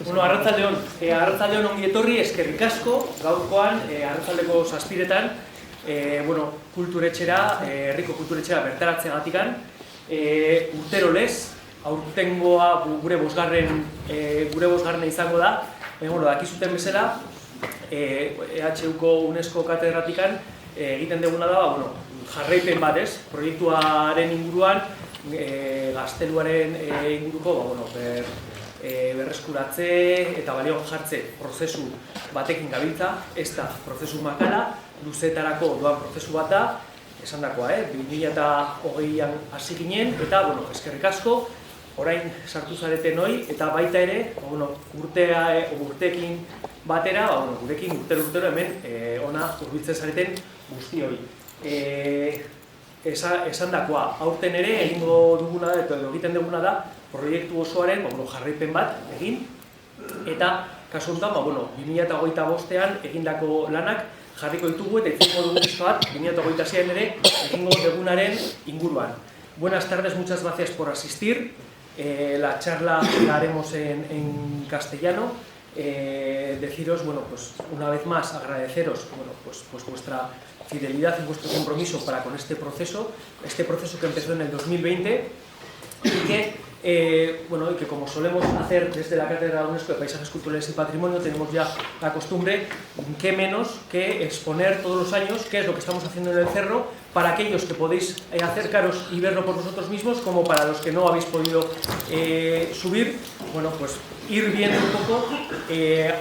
Bueno, arratsaldeon ongi etorri, eskerrik asko, gaurkoan, arratsaldeko 7:00, bueno, kulturetxera, herriko kulturetxera bertaratzeagatikan, urtero lez, aurtengoa gure bosgarren izango da, bueno, dakizuten bezala, EHUko UNESCO katedratikan egiten duguna da, bueno, jarraipen bat ez, proiektuaren inguruan, gazteluaren inguruko, bueno, berreskuratze eta balioan jartze prozesu batekin gabiltza, ez da prozesu makala, luzetarako doan prozesu bat da, esan dakoa, 2020an hasi ginen, eta, bueno, eskerrik asko, orain sartu zareten hoi, eta baita ere, bueno, urteekin batera, bueno, gurekin urtero hemen ona hurbiltzen zareten guzti hori. Esan dakoa, aurten ere egingo duguna da, eta egiten duguna da, proiektu osoaren jarraipen bat egin, eta kasu honetan, 2025an egindako lanak jarriko ditugu eta itzuko dugu pizka bat 2026an ere egingo dugunaren inguruan. Buenas tardes, muchas gracias por asistir. La charla la haremos en castellano. Deciros, bueno, pues una vez más agradeceros, bueno, pues vuestra fidelidad y vuestro compromiso para con este proceso que empezó en el 2020 y que bueno, y que como solemos hacer desde la Cátedra UNESCO de Paisajes Culturales y Patrimonio, tenemos ya la costumbre, qué menos que exponer todos los años qué es lo que estamos haciendo en el cerro, para aquellos que podéis acercaros y verlo por vosotros mismos, como para los que no habéis podido subir, bueno, pues ir viendo un poco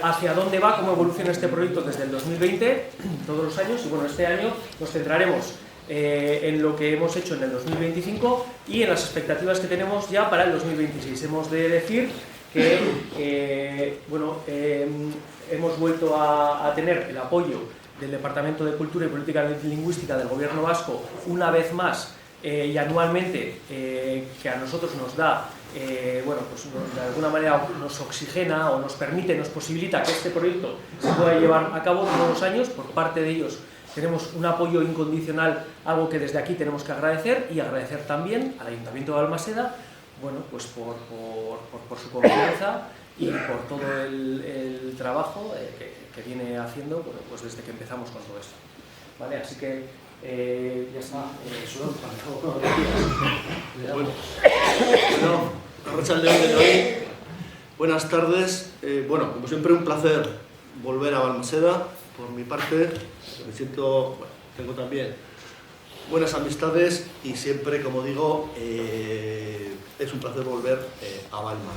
hacia dónde va, cómo evoluciona este proyecto desde el 2020, todos los años, y bueno, este año nos centraremos en lo que hemos hecho en el 2025 y en las expectativas que tenemos ya para el 2026. Hemos de decir que bueno, hemos vuelto a tener el apoyo del Departamento de Cultura y Política Lingüística del Gobierno Vasco una vez más y anualmente, que a nosotros nos da, bueno, pues de alguna manera nos oxigena o nos permite, nos posibilita que este proyecto se pueda llevar a cabo todos los años. Por parte de ellos tenemos un apoyo incondicional, algo que desde aquí tenemos que agradecer, y agradecer también al Ayuntamiento de Balmaseda, bueno, pues por su confianza y por todo el trabajo que viene haciendo, bueno, pues desde que empezamos con todo esto. ¿Vale? Así que ya está. Bueno, arratsaldeon denoi. Buenas tardes. Bueno, como siempre, un placer volver a Balmaseda. Por mi parte, me siento, bueno, tengo también buenas amistades y siempre, como digo, es un placer volver a Balma.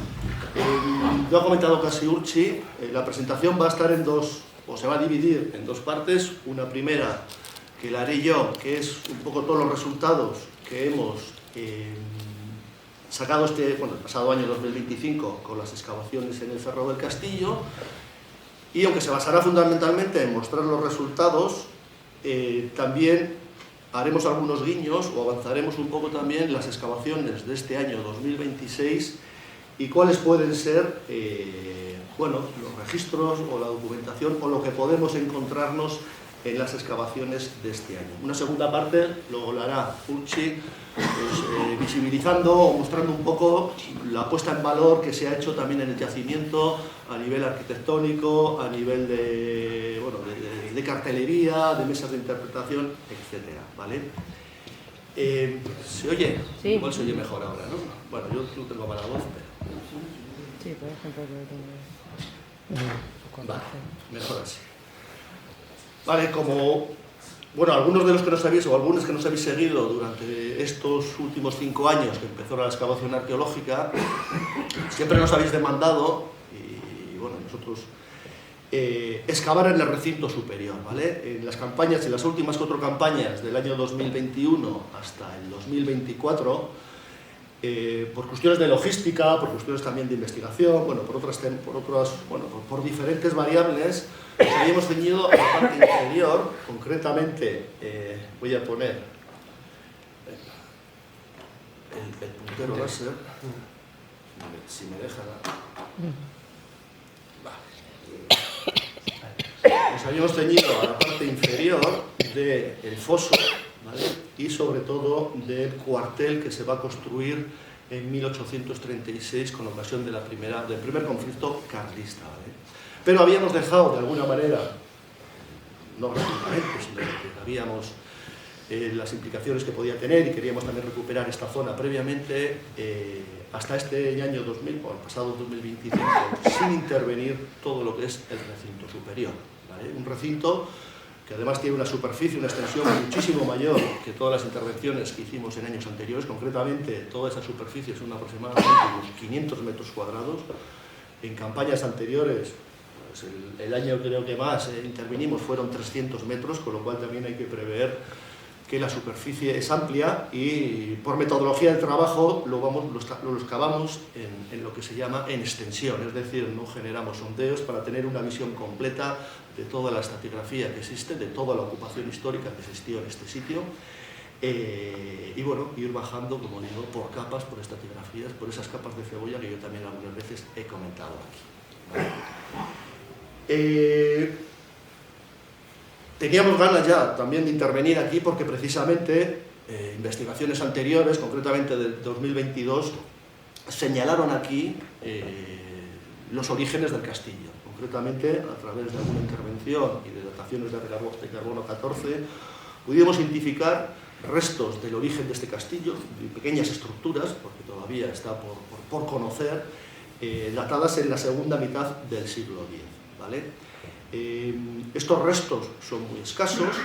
Lo ha comentado casi Urchi, la presentación va a estar en dos, o se va a dividir en dos partes. Una primera, que la haré yo, que es un poco todos los resultados que hemos sacado el pasado año 2025 con las excavaciones en el Cerro del Castillo. Y aunque se basará fundamentalmente en mostrar los resultados, también haremos algunos guiños o avanzaremos un poco también las excavaciones de este año 2026 y cuáles pueden ser bueno, los registros o la documentación o lo que podemos encontrarnos en las excavaciones de este año. Una segunda parte luego la hará Urchi, pues, visibilizando o mostrando un poco la puesta en valor que se ha hecho también en el yacimiento a nivel arquitectónico, a nivel de, bueno, de cartelería, de mesas de interpretación, etcétera, ¿vale? ¿Se oye? Sí. Igual se oye mejor ahora, ¿no? Bueno, yo no tengo mala voz, pero... Sí, por ejemplo, vale, mejor así. Vale, como, bueno, algunos de los que nos habéis, o algunos que nos habéis seguido durante estos últimos 5 años que empezó la excavación arqueológica, siempre nos habéis demandado, y bueno, nosotros, excavar en el recinto superior, ¿vale? En las campañas, en las últimas 4 campañas del año 2021 hasta el 2024, por cuestiones de logística, por cuestiones también de investigación, bueno, por diferentes variables, nos habíamos ceñido a la parte inferior. Concretamente, voy a poner el puntero láser, si me deja. Vale. Nos habíamos ceñido a la parte inferior del foso, ¿vale? Y sobre todo del cuartel que se va a construir en 1836 con ocasión de del primer conflicto carlista, ¿vale? Pero habíamos dejado de alguna manera, no gratuitamente, sino que sabíamos las implicaciones que podía tener y queríamos también recuperar esta zona previamente, hasta este año 2000, o el pasado 2025, sin intervenir todo lo que es el recinto superior, ¿vale? Un recinto que además tiene una superficie, una extensión muchísimo mayor que todas las intervenciones que hicimos en años anteriores. Concretamente, toda esa superficie son aproximadamente unos 500 metros cuadrados. En campañas anteriores, pues el año creo que más intervinimos fueron 300 metros, con lo cual también hay que prever que la superficie es amplia y por metodología del trabajo lo excavamos en lo que se llama en extensión, es decir, no generamos sondeos para tener una visión completa de toda la estratigrafía que existe, de toda la ocupación histórica que existió en este sitio, y bueno, ir bajando, como digo, por capas, por estratigrafías, por esas capas de cebolla que yo también algunas veces he comentado aquí. Teníamos ganas ya también de intervenir aquí porque precisamente investigaciones anteriores, concretamente del 2022, señalaron aquí los orígenes del castillo. Concretamente, a través de alguna intervención y de dataciones de carbono 14, pudimos identificar restos del origen de este castillo, de pequeñas estructuras, porque todavía está por conocer, datadas en la segunda mitad del siglo X, ¿vale? Estos restos son muy escasos,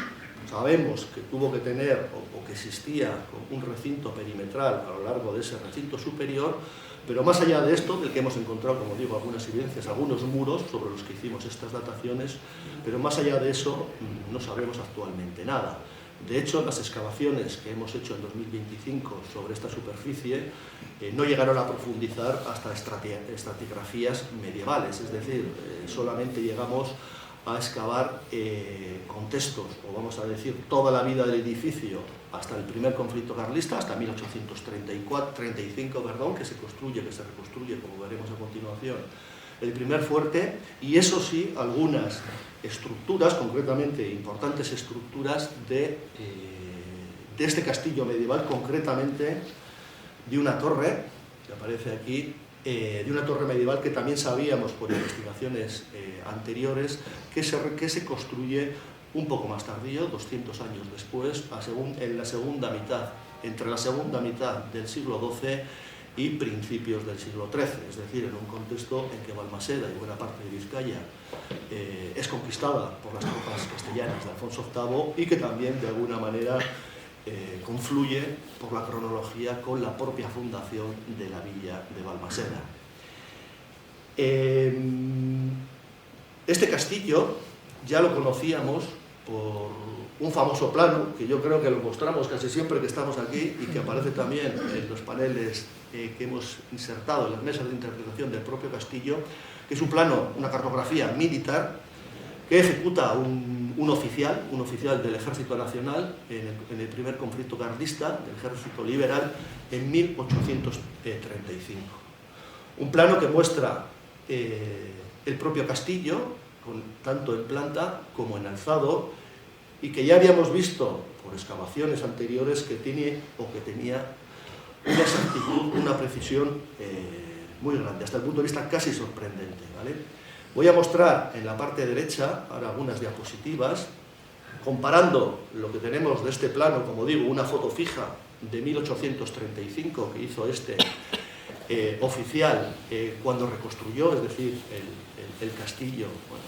sabemos que tuvo que tener o que existía un recinto perimetral a lo largo de ese recinto superior, pero más allá de esto, del que hemos encontrado, como digo, algunas evidencias, algunos muros sobre los que hicimos estas dataciones, pero más allá de eso no sabemos actualmente nada. De hecho, las excavaciones que hemos hecho en 2025 sobre esta superficie no llegaron a profundizar hasta estratigrafías medievales, es decir, solamente llegamos a excavar contextos, o vamos a decir, toda la vida del edificio hasta el primer conflicto carlista, hasta 1835, que se reconstruye, como veremos a continuación, el primer fuerte, y eso sí, algunas estructuras, concretamente importantes estructuras de este castillo medieval, concretamente de una torre, que aparece aquí, de una torre medieval que también sabíamos por investigaciones anteriores que se construye un poco más tardío, 200 años después, en la segunda mitad, entre la segunda mitad del siglo XII y principios del siglo XIII, es decir, en un contexto en que Balmaseda y buena parte de Vizcaya es conquistada por las tropas castellanas de Alfonso VIII y que también de alguna manera confluye por la cronología con la propia fundación de la villa de Balmaseda. Este castillo ya lo conocíamos por un famoso plano, que yo creo que lo mostramos casi siempre que estamos aquí y que aparece también en los paneles que hemos insertado en las mesas de interpretación del propio castillo, que es un plano, una cartografía militar que ejecuta un oficial del Ejército Nacional en el primer conflicto carlista, del Ejército Liberal, en 1835. Un plano que muestra el propio castillo, tanto en planta como en alzado, y que ya habíamos visto por excavaciones anteriores que tenía una exactitud, una precisión muy grande, hasta el punto de vista casi sorprendente, ¿vale? Voy a mostrar en la parte derecha ahora algunas diapositivas, comparando lo que tenemos de este plano, como digo, una foto fija de 1835 que hizo este oficial cuando reconstruyó, es decir, el castillo, bueno,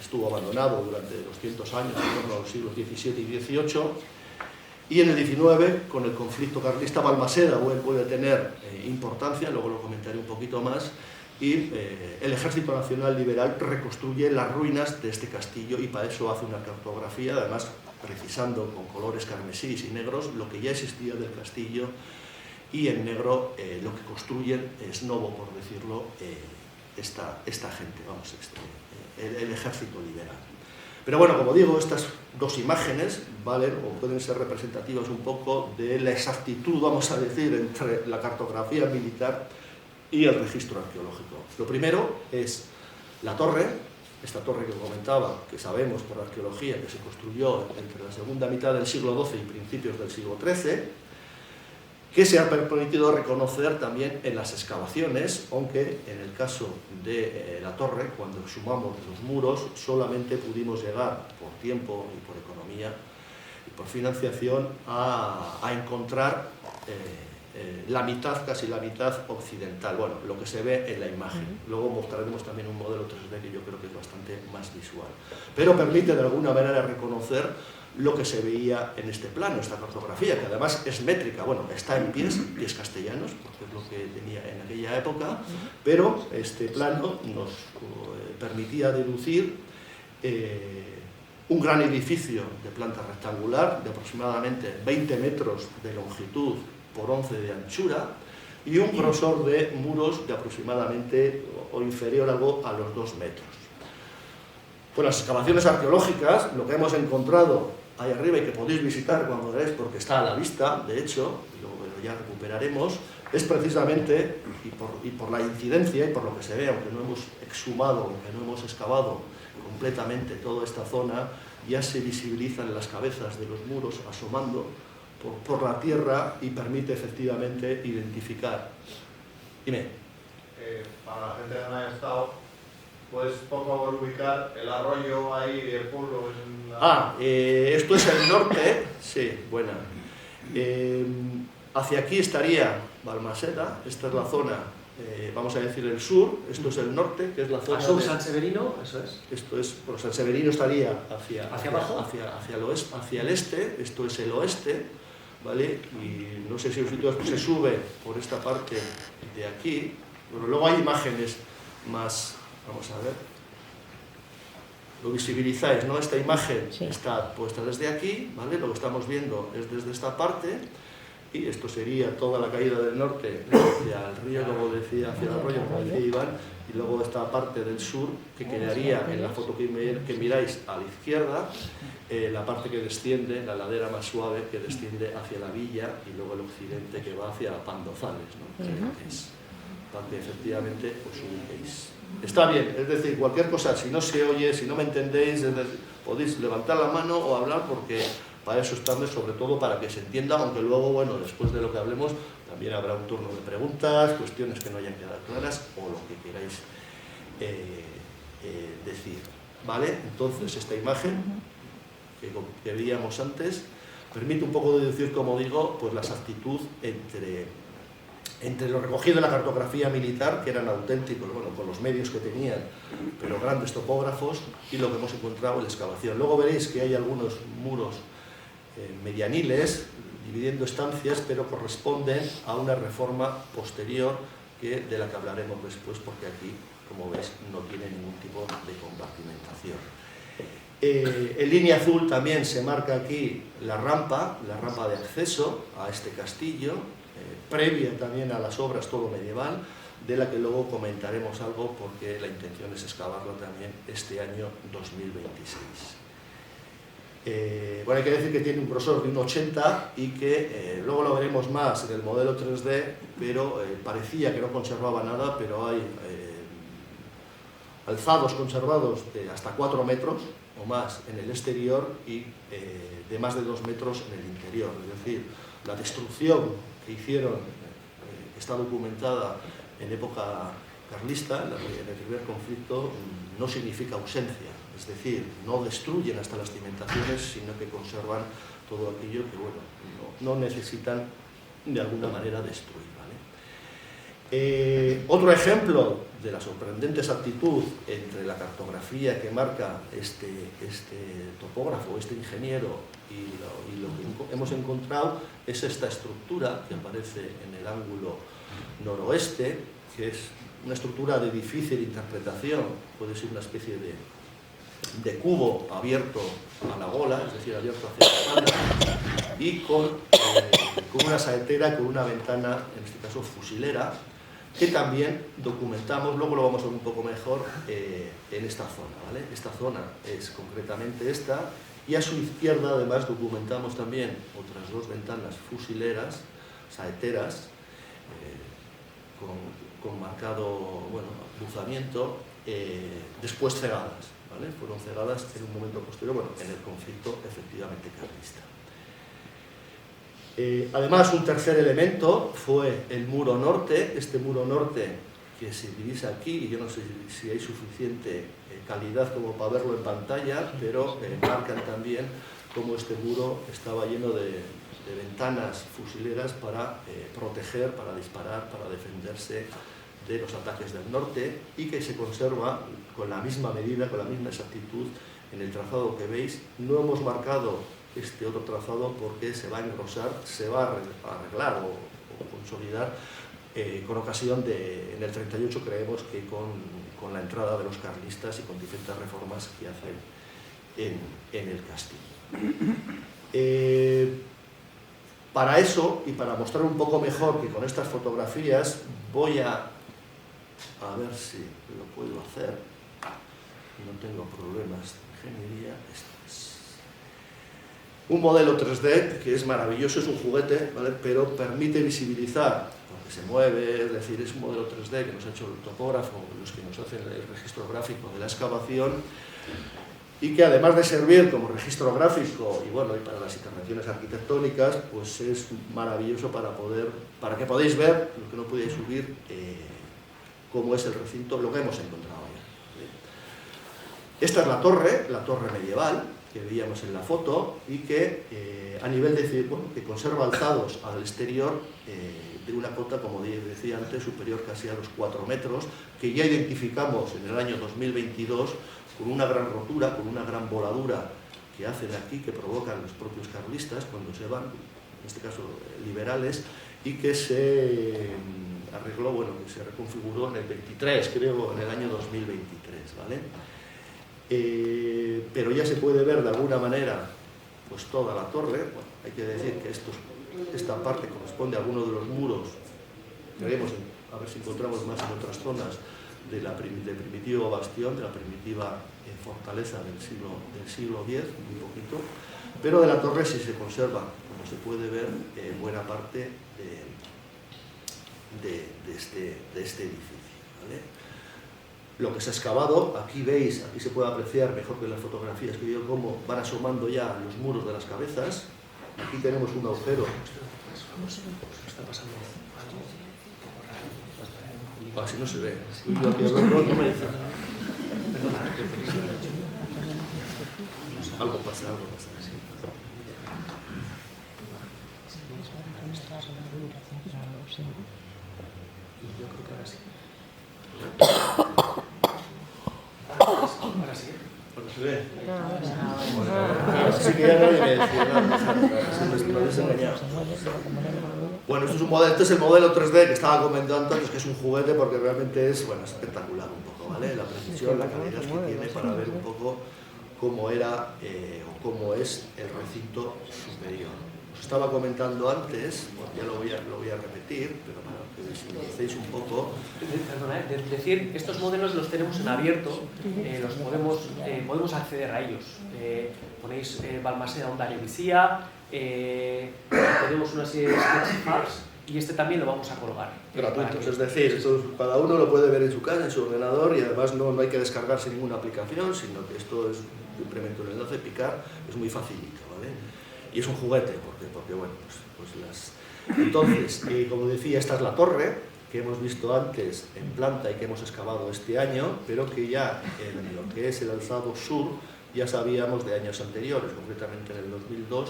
estuvo abandonado durante 200 años, en torno a los siglos XVII y XVIII, y en el XIX, con el conflicto carlista, Balmaseda puede tener importancia, luego lo comentaré un poquito más, y el Ejército Nacional Liberal reconstruye las ruinas de este castillo y para eso hace una cartografía, además precisando con colores carmesíes y negros lo que ya existía del castillo, y en negro lo que construyen es nuevo, por decirlo, esta gente, vamos, el Ejército Liberal. Pero bueno, como digo, estas dos imágenes valen o pueden ser representativas un poco de la exactitud, vamos a decir, entre la cartografía militar y el registro arqueológico. Lo primero es la torre, esta torre que comentaba, que sabemos por la arqueología que se construyó entre la segunda mitad del siglo XII y principios del siglo XIII, que se ha permitido reconocer también en las excavaciones, aunque en el caso de la torre, cuando exhumamos los muros, solamente pudimos llegar por tiempo y por economía y por financiación a encontrar la mitad, casi la mitad occidental, bueno, lo que se ve en la imagen. Luego mostraremos también un modelo 3D que yo creo que es bastante más visual, pero permite de alguna manera reconocer lo que se veía en este plano, esta cartografía, que además es métrica, bueno, está en pies castellanos, porque es lo que tenía en aquella época, pero este plano nos permitía deducir un gran edificio de planta rectangular, de aproximadamente 20 metros de longitud por 11 de anchura, y un grosor de muros de aproximadamente o inferior algo a los 2 metros. Pues las excavaciones arqueológicas, lo que hemos encontrado ahí arriba y que podéis visitar cuando queráis porque está a la vista, de hecho, y luego ya recuperaremos, es precisamente, y por la incidencia y por lo que se ve, aunque no hemos exhumado, aunque no hemos excavado completamente toda esta zona, ya se visibilizan las cabezas de los muros asomando por la tierra y permite efectivamente identificar. Dime. Para la gente que no haya estado, ¿puedes por favor ubicar el arroyo ahí del pueblo? Esto es el norte, sí, buena. Hacia aquí estaría Balmaseda, esta es la zona, vamos a decir el sur, esto es el norte, que es la zona de San Severino, eso es. Esto es, por San Severino estaría hacia abajo, hacia el oeste, hacia el este, esto es el oeste, ¿vale? Y no sé si os se sube por esta parte de aquí, pero luego hay imágenes más, vamos a ver, lo visibilizáis, ¿no? Esta imagen está puesta desde aquí, ¿vale? Lo que estamos viendo es desde esta parte, y esto sería toda la caída del norte hacia el río, como decía, hacia el arroyo, como decía Iván, y luego esta parte del sur, que quedaría en la foto que miráis a la izquierda, la parte que desciende, la ladera más suave que desciende hacia la villa, y luego el occidente que va hacia Pandozales, ¿no? Es para que efectivamente os ubiquéis. Está bien, es decir, cualquier cosa, si no se oye, si no me entendéis, podéis levantar la mano o hablar, porque para eso estamos, sobre todo para que se entienda, aunque luego, bueno, después de lo que hablemos, también habrá un turno de preguntas, cuestiones que no hayan quedado claras, o lo que queráis decir, ¿vale? Entonces, esta imagen que veíamos antes permite un poco deducir, como digo, pues la exactitud entre lo recogido en la cartografía militar, que eran auténticos, bueno, con los medios que tenían, pero grandes topógrafos, y lo que hemos encontrado en la excavación. Luego veréis que hay algunos muros medianiles, dividiendo estancias, pero corresponden a una reforma posterior de la que hablaremos después, porque aquí, como veis, no tiene ningún tipo de compartimentación. En línea azul también se marca aquí la rampa de acceso a este castillo, previa también a las obras todo medieval, de la que luego comentaremos algo porque la intención es excavarlo también este año 2026. Bueno, hay que decir que tiene un grosor de 1,80 y que luego lo veremos más en el modelo 3D, pero parecía que no conservaba nada, pero hay alzados conservados de hasta 4 metros o más en el exterior y de más de 2 metros en el interior. Es decir, la destrucción que hicieron, está documentada en época carlista, en el primer conflicto, no significa ausencia, es decir, no destruyen hasta las cimentaciones, sino que conservan todo aquello que, bueno, no necesitan de alguna manera destruir, ¿vale? Otro ejemplo de la sorprendente exactitud entre la cartografía que marca este topógrafo, este ingeniero, y lo que hemos encontrado es esta estructura que aparece en el ángulo noroeste, que es una estructura de difícil interpretación, puede ser una especie de cubo abierto a la gola, es decir, abierto hacia la espalda, y con una saetera, con una ventana, en este caso fusilera, que también documentamos, luego lo vamos a ver un poco mejor en esta zona, ¿vale? Esta zona es concretamente esta, y a su izquierda además documentamos también otras 2 ventanas fusileras, saeteras, con marcado, bueno, cruzamiento, después cegadas, ¿vale? Fueron cegadas en un momento posterior, bueno, en el conflicto efectivamente carlista. Además, un tercer elemento fue el muro norte. Este muro norte que se divisa aquí, y yo no sé si hay suficiente calidad como para verlo en pantalla, pero marcan también cómo este muro estaba lleno de ventanas fusileras para proteger, para disparar, para defenderse de los ataques del norte, y que se conserva con la misma medida, con la misma exactitud en el trazado que veis. No hemos marcado este otro trazado porque se va a engrosar, se va a arreglar o consolidar con ocasión de, en el 38 creemos que con la entrada de los carlistas y con diferentes reformas que hacen en el castillo. Para eso, y para mostrar un poco mejor que con estas fotografías, voy a ver si lo puedo hacer. No tengo problemas de ingeniería. Un modelo 3D que es maravilloso, es un juguete, ¿vale? Pero permite visibilizar, porque se mueve, es decir, es un modelo 3D que nos ha hecho el topógrafo, los que nos hacen el registro gráfico de la excavación, y que además de servir como registro gráfico y bueno, y para las intervenciones arquitectónicas, pues es maravilloso para que podáis ver, lo que no podéis subir, cómo es el recinto, lo que hemos encontrado ya. Esta es la torre medieval, que veíamos en la foto, y que a nivel de, bueno, que conserva alzados al exterior de una cota, como decía antes, superior casi a los 4 metros, que ya identificamos en el año 2022 con una gran rotura, con una gran voladura que hacen aquí, que provocan los propios carlistas cuando se van, en este caso liberales, y que se arregló, bueno, que se reconfiguró en el 23, creo, en el año 2023, ¿vale? Pero ya se puede ver de alguna manera pues toda la torre. Bueno, hay que decir que esta parte corresponde a alguno de los muros, veremos a ver si encontramos más en otras zonas del primitivo bastión, de la primitiva fortaleza del siglo X, muy poquito, pero de la torre sí se conserva, como se puede ver, buena parte de este edificio, ¿vale? Lo que se ha excavado, aquí veis, aquí se puede apreciar mejor que en las fotografías que yo, cómo van asomando ya los muros de las cabezas. Aquí tenemos un agujero. Si no se ve. No me dice nada. Algo pasa. Yo creo que ahora sí. Ahora sí. Bueno, se ve. Así que ya nadie me decía nada. Bueno, este es el modelo 3D que estaba comentando antes, que es un juguete porque realmente es, bueno, espectacular un poco, ¿vale? La precisión, la calidad que tiene para ver un poco cómo era o cómo es el recinto superior. Os estaba comentando antes, bueno, ya lo voy a repetir, pero para que visualicéis un poco. Perdona, decir, estos modelos los tenemos en abierto, podemos acceder a ellos. Ponéis Balmaseda Ondario Vicía, tenemos una serie de sketchfiles y este también lo vamos a colgar. Gratuitos, es decir, cada uno lo puede ver en su casa, en su ordenador, y además no hay que descargarse ninguna aplicación, sino que esto es simplemente un enlace, picar, es muy facilito, ¿vale? Y es un juguete, porque bueno, Entonces, como decía, esta es la torre que hemos visto antes en planta y que hemos excavado este año, pero que ya en lo que es el alzado sur ya sabíamos de años anteriores, concretamente en el 2002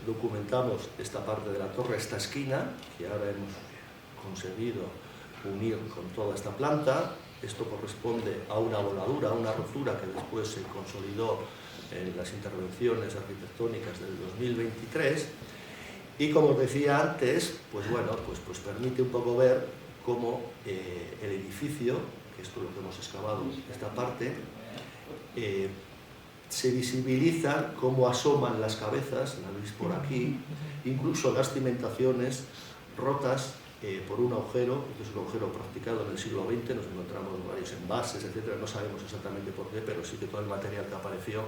documentamos esta parte de la torre, esta esquina, que ahora hemos conseguido unir con toda esta planta. Esto corresponde a una voladura, a una rotura que después se consolidó en las intervenciones arquitectónicas del 2023, y como os decía antes, pues bueno, pues permite un poco ver cómo el edificio, que esto es lo que hemos excavado, esta parte, se visibiliza cómo asoman las cabezas, la veis por aquí, incluso las cimentaciones rotas por un agujero, que es un agujero practicado en el siglo XX, nos encontramos varios envases, etcétera, no sabemos exactamente por qué, pero sí que todo el material que apareció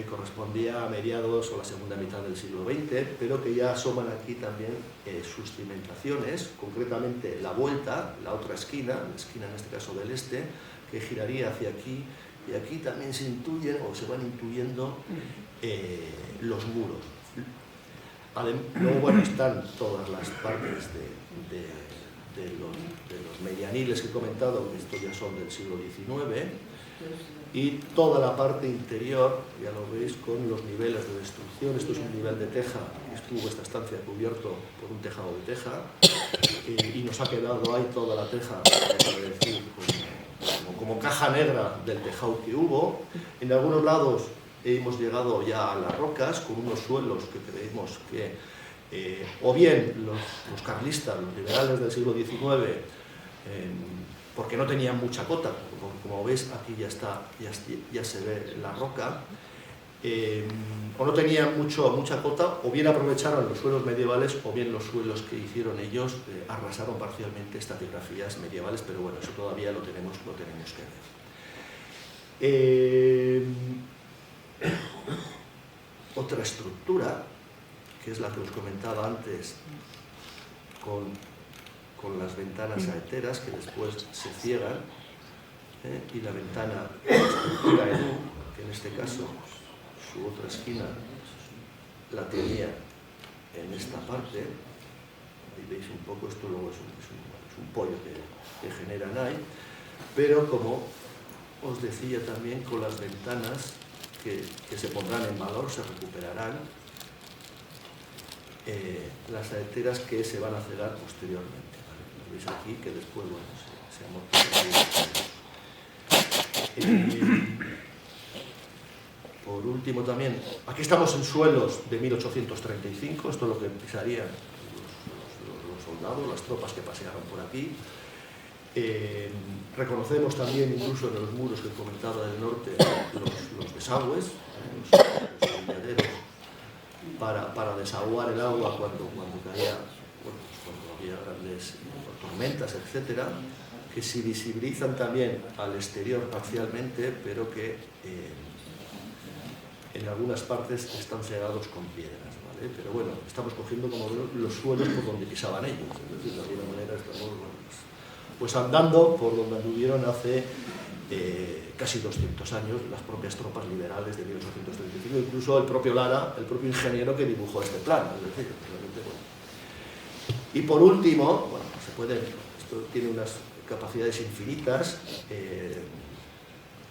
correspondía a mediados o la segunda mitad del siglo XX, pero que ya asoman aquí también sus cimentaciones, concretamente la vuelta, la otra esquina, la esquina en este caso del este, que giraría hacia aquí, y aquí también se intuyen o se van intuyendo los muros. Luego, bueno, están todas las partes de los medianiles que he comentado, que estos ya son del siglo XIX, y toda la parte interior, ya lo veis, con los niveles de destrucción. Esto es un nivel de teja, estuvo esta estancia cubierto por un tejado de teja, y nos ha quedado ahí toda la teja, decir, como caja negra del tejado que hubo. En algunos lados hemos llegado ya a las rocas, con unos suelos que creemos que, o bien los carlistas, los liberales del siglo XIX, porque no tenían mucha cota, como veis aquí ya se ve la roca, o no tenían mucha cota, o bien aprovecharon los suelos medievales, o bien los suelos que hicieron ellos arrasaron parcialmente estratigrafías medievales, pero bueno, eso todavía lo tenemos que ver. Otra estructura, que es la que os comentaba antes, con las ventanas saeteras que después se cierran, y la ventana de la estructura Edú, que en este caso su otra esquina la tenía en esta parte, y veis un poco, esto luego es un pollo que generan ahí, pero como os decía también, con las ventanas que se pondrán en valor, se recuperarán las saeteras que se van a cegar posteriormente, ¿vale? Veis aquí que después, bueno, se amortizan. Por último también, aquí estamos en suelos de 1835, esto es lo que pisarían los soldados, las tropas que pasearon por aquí. Reconocemos también, incluso en los muros que comentaba del norte, los desagües, los desviaderos, para desaguar el agua cuando caía, bueno, cuando había grandes tormentas, etcétera, que se visibilizan también al exterior parcialmente, pero que en algunas partes están cegados con piedras, ¿vale? Pero bueno, estamos cogiendo como los suelos por donde pisaban ellos, es decir, de alguna manera estamos, bueno, pues andando por donde anduvieron hace casi 200 años las propias tropas liberales de 1835, incluso el propio Lara, el propio ingeniero que dibujó este plan, es decir, realmente, bueno. Y por último, bueno, esto tiene unas capacidades infinitas,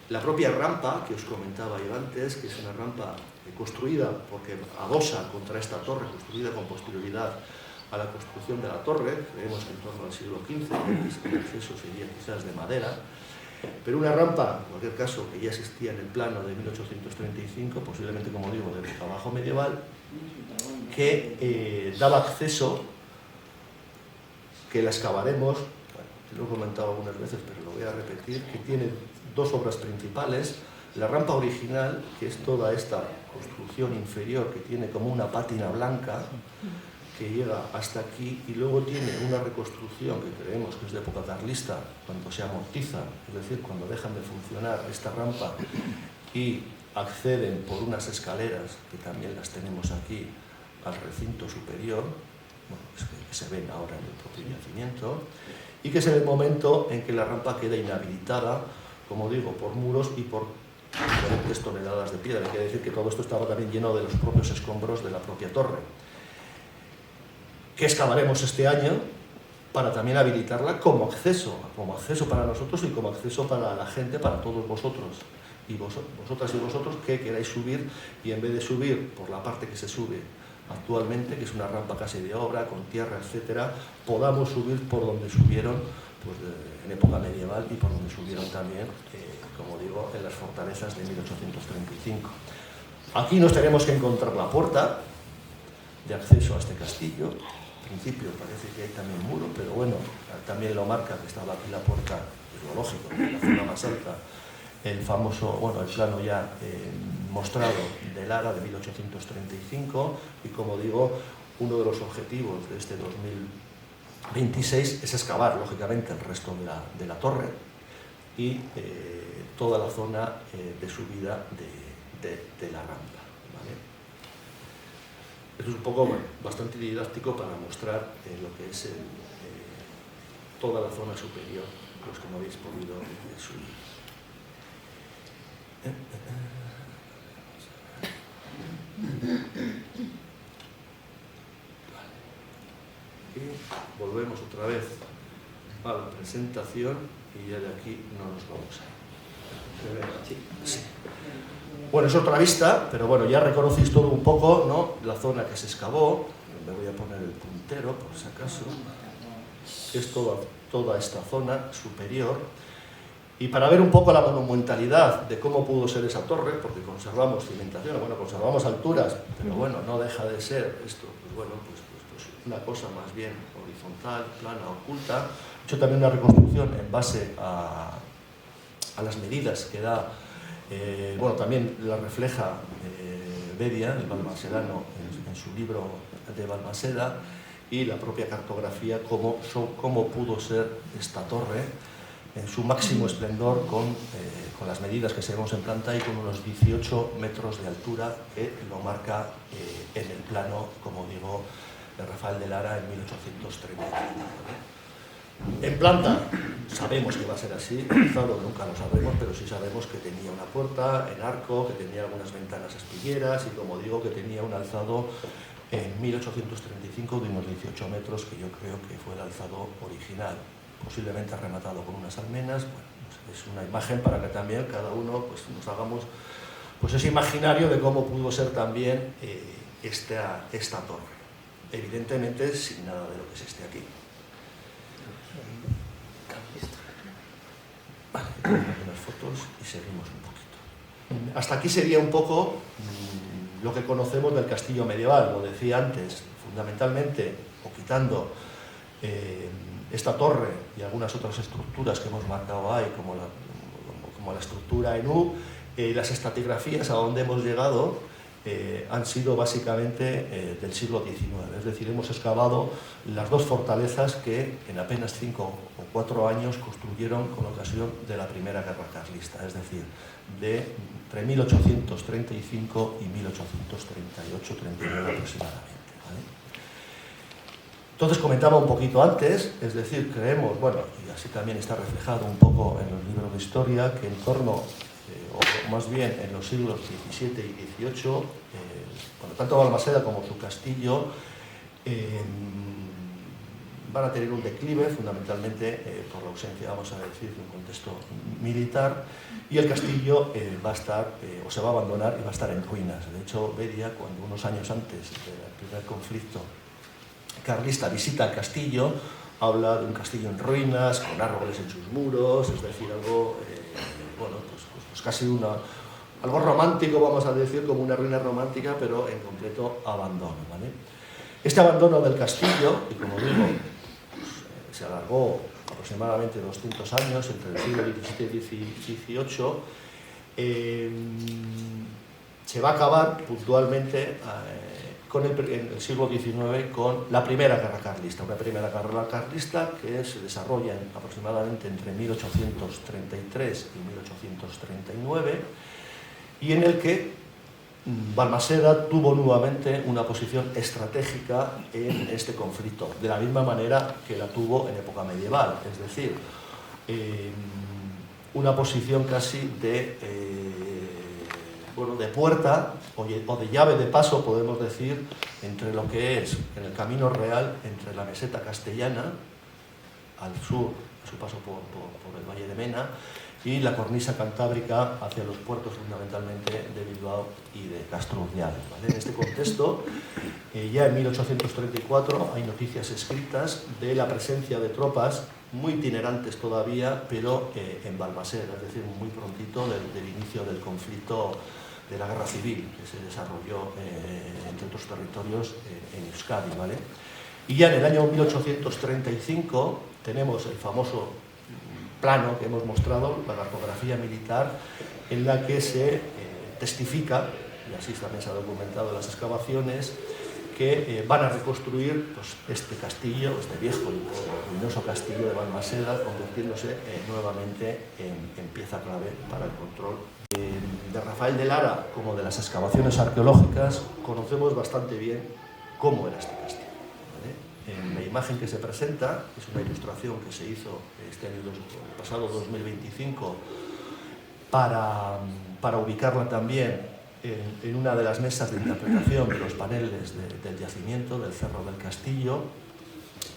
la propia rampa que os comentaba yo antes, que es una rampa construida porque adosa contra esta torre, construida con posterioridad a la construcción de la torre, creemos que en torno al siglo XV, el acceso sería quizás de madera, pero una rampa, en cualquier caso, que ya existía en el plano de 1835, posiblemente, como digo, de época bajo medieval, que daba acceso, que la excavaremos, bueno, lo he comentado algunas veces, pero lo voy a repetir, que tiene dos obras principales: la rampa original, que es toda esta construcción inferior que tiene como una pátina blanca, que llega hasta aquí, y luego tiene una reconstrucción que creemos que es de época carlista, cuando se amortiza, es decir, cuando dejan de funcionar esta rampa y acceden por unas escaleras, que también las tenemos aquí, al recinto superior, bueno, que se ven ahora en el propio yacimiento, y que es en el momento en que la rampa queda inhabilitada, como digo, por muros y por diferentes toneladas de piedra. Quiere decir que todo esto estaba también lleno de los propios escombros de la propia torre, que excavaremos este año para también habilitarla como acceso para nosotros y como acceso para la gente, para todos vosotros y vosotras y vosotros que queráis subir, y en vez de subir por la parte que se sube actualmente, que es una rampa casi de obra, con tierra, etcétera, podamos subir por donde subieron, pues, en época medieval, y por donde subieron también, como digo, en las fortalezas de 1835. Aquí nos tenemos que encontrar la puerta de acceso a este castillo. En principio parece que hay también un muro, pero bueno, también lo marca que estaba aquí la puerta, es lo lógico, en la zona más alta, el famoso, bueno, el plano ya mostrado de Lara de 1835, y como digo, uno de los objetivos de este 2026 es excavar, lógicamente, el resto de la torre y toda la zona de subida de la rampa, ¿vale? Esto es un poco, bueno, bastante didáctico para mostrar lo que es toda la zona superior los que no habéis podido subir. Y volvemos otra vez a la presentación y ya de aquí no nos vamos a ir. Sí. Bueno, es otra vista, pero bueno, ya reconocéis todo un poco, ¿no? La zona que se excavó. Me voy a poner el puntero por si acaso. Es toda esta zona superior. Y para ver un poco la monumentalidad de cómo pudo ser esa torre, porque conservamos cimentación, bueno, conservamos alturas, pero bueno, no deja de ser esto, pues bueno, pues una cosa más bien horizontal, plana, oculta. He hecho también una reconstrucción en base a las medidas que da, bueno, también la refleja Bedia, el balmasedano, en su libro de Balmaseda, y la propia cartografía, cómo pudo ser esta torre en su máximo esplendor con las medidas que seguimos en planta y con unos 18 metros de altura que lo marca en el plano, como digo, de Rafael de Lara en 1830. En planta sabemos que va a ser así, en alzado nunca lo sabremos, pero sí sabemos que tenía una puerta en arco, que tenía algunas ventanas espigueras y, como digo, que tenía un alzado en 1835 de unos 18 metros, que yo creo que fue el alzado original, posiblemente rematado con unas almenas. Bueno, es una imagen para que también cada uno pues, nos hagamos pues, ese imaginario de cómo pudo ser también esta torre. Evidentemente sin nada de lo que se esté aquí. Vale, unas fotos y seguimos un poquito. Hasta aquí sería un poco lo que conocemos del castillo medieval. Lo decía antes, fundamentalmente, o quitando esta torre y algunas otras estructuras que hemos marcado ahí, como la estructura en U, las estratigrafías a donde hemos llegado han sido básicamente del siglo XIX, es decir, hemos excavado las dos fortalezas que en apenas 5 o 4 años construyeron con ocasión de la Primera Guerra Carlista, es decir, entre 1835 y 1838-39 aproximadamente. ¿Vale? Entonces comentaba un poquito antes, es decir, creemos, bueno, y así también está reflejado un poco en los libros de historia, que en torno o más bien en los siglos XVII y XVIII, bueno, tanto Balmaseda como su castillo van a tener un declive, fundamentalmente por la ausencia, vamos a decir, de un contexto militar, y el castillo va a estar, o se va a abandonar y va a estar en ruinas. De hecho, Bedia, cuando unos años antes del primer conflicto carlista visita el castillo, habla de un castillo en ruinas, con árboles en sus muros, es decir, algo, bueno, pues casi algo romántico, vamos a decir, como una ruina romántica, pero en completo abandono, ¿vale? Este abandono del castillo, y como digo, pues, se alargó aproximadamente 200 años, entre el siglo XVII y XVIII, se va a acabar puntualmente en el siglo XIX con la Primera Guerra Carlista, una Primera Guerra Carlista que se desarrolla aproximadamente entre 1833 y 1839 y en el que Balmaseda tuvo nuevamente una posición estratégica en este conflicto, de la misma manera que la tuvo en época medieval, es decir, una posición casi de puerta o de llave de paso, podemos decir, entre lo que es en el camino real, entre la meseta castellana, al sur, a su paso por el Valle de Mena, y la cornisa cantábrica hacia los puertos fundamentalmente de Bilbao y de Castrurrial. ¿Vale? En este contexto, ya en 1834 hay noticias escritas de la presencia de tropas muy itinerantes todavía, pero en Balmaseda, es decir, muy prontito del inicio del conflicto de la guerra civil que se desarrolló entre otros territorios en Euskadi, ¿vale? Y ya en el año 1835 tenemos el famoso plano que hemos mostrado, la cartografía militar, en la que se testifica, y así también se ha documentado en las excavaciones, que van a reconstruir pues, este castillo, este viejo y ruinoso castillo de Balmaseda, convirtiéndose nuevamente en pieza clave para el control. De Rafael de Lara, como de las excavaciones arqueológicas, conocemos bastante bien cómo era este castillo, ¿vale? en la imagen que se presenta, es una ilustración que se hizo este año, el pasado 2025, para ubicarla también en una de las mesas de interpretación de los paneles del yacimiento del Cerro del Castillo.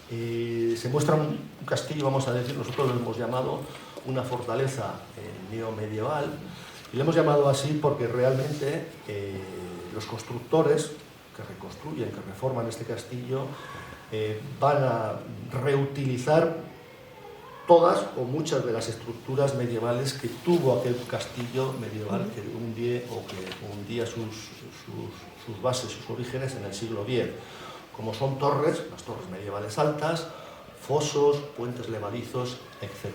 Se muestra un castillo, vamos a decir, nosotros lo hemos llamado una fortaleza neomedieval, y lo hemos llamado así porque realmente los constructores que reconstruyen, que reforman este castillo, van a reutilizar todas o muchas de las estructuras medievales que tuvo aquel castillo medieval que hundía sus bases, sus orígenes en el siglo X, como son torres, las torres medievales altas, fosos, puentes levadizos, etc.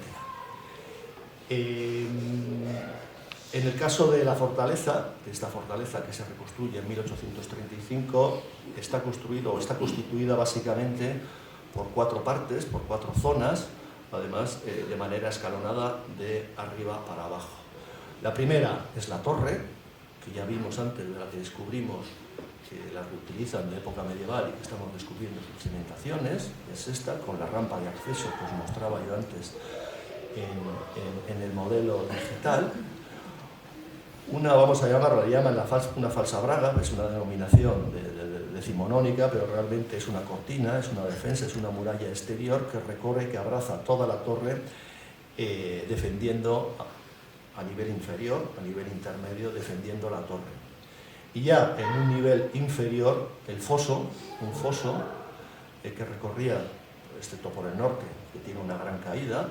En el caso de la fortaleza, de esta fortaleza que se reconstruye en 1835, está constituida básicamente por 4 partes, por 4 zonas, además de manera escalonada de arriba para abajo. La primera es la torre, que ya vimos antes, de la que descubrimos que la reutilizan de época medieval y que estamos descubriendo sus cimentaciones. Es esta, con la rampa de acceso que os mostraba yo antes en el modelo digital. Una, vamos a llamarla, llaman una falsa braga, es una denominación decimonónica, pero realmente es una cortina, es una defensa, es una muralla exterior que recorre, que abraza toda la torre, defendiendo a nivel inferior, a nivel intermedio, defendiendo la torre. Y ya en un nivel inferior, el foso, un foso que recorría, excepto por el norte, que tiene una gran caída,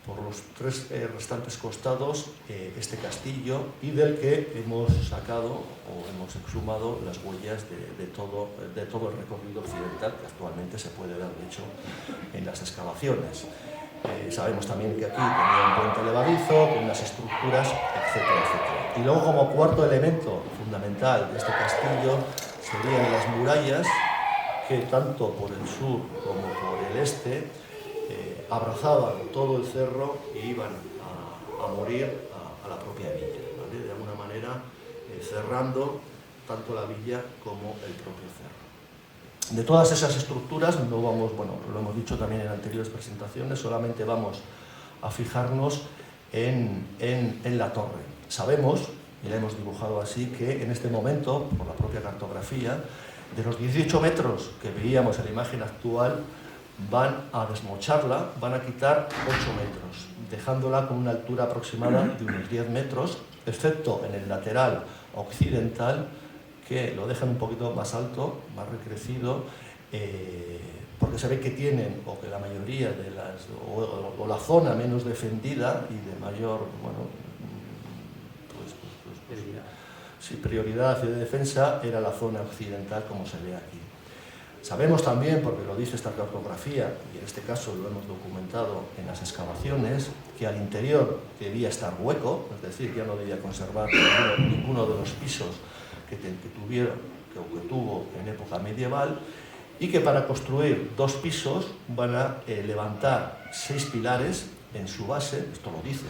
por los 3 restantes costados, este castillo, y del que hemos sacado o hemos exhumado las huellas de todo el recorrido occidental, que actualmente se puede ver, de hecho, en las excavaciones. Sabemos también que aquí tenía un puente levadizo, con unas estructuras, etcétera, etcétera. Y luego, como cuarto elemento fundamental de este castillo, serían las murallas, que tanto por el sur como por el este abrazaban todo el cerro e iban a morir a la propia villa, ¿vale? De alguna manera cerrando tanto la villa como el propio cerro. De todas esas estructuras no vamos, bueno, lo hemos dicho también en anteriores presentaciones, solamente vamos a fijarnos en la torre. Sabemos, y la hemos dibujado así, que en este momento, por la propia cartografía, de los 18 metros que veíamos en la imagen actual, van a desmocharla, van a quitar 8 metros, dejándola con una altura aproximada de unos 10 metros, excepto en el lateral occidental, que lo dejan un poquito más alto, más recrecido, porque se ve que tienen, o que la mayoría de las, o la zona menos defendida y de mayor, bueno, prioridad y de defensa era la zona occidental, como se ve aquí. Sabemos también, porque lo dice esta cartografía, y en este caso lo hemos documentado en las excavaciones, que al interior debía estar hueco, es decir, ya no debía conservar ninguno de los pisos que tuvo en época medieval, y que para construir 2 pisos van a levantar 6 pilares en su base, esto lo dice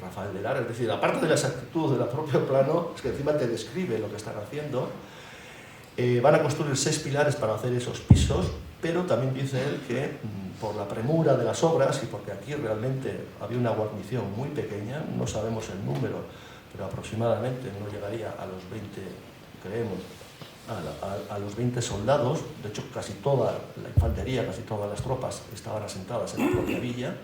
Rafael de Lara, es decir, aparte de la exactitud del propio plano, es que encima te describe lo que están haciendo. Van a construir 6 pilares para hacer esos pisos, pero también dice él que por la premura de las obras y porque aquí realmente había una guarnición muy pequeña, no sabemos el número, pero aproximadamente no llegaría a los 20, creemos, a los 20 soldados. De hecho, casi toda la infantería, casi todas las tropas estaban asentadas en la propia villa,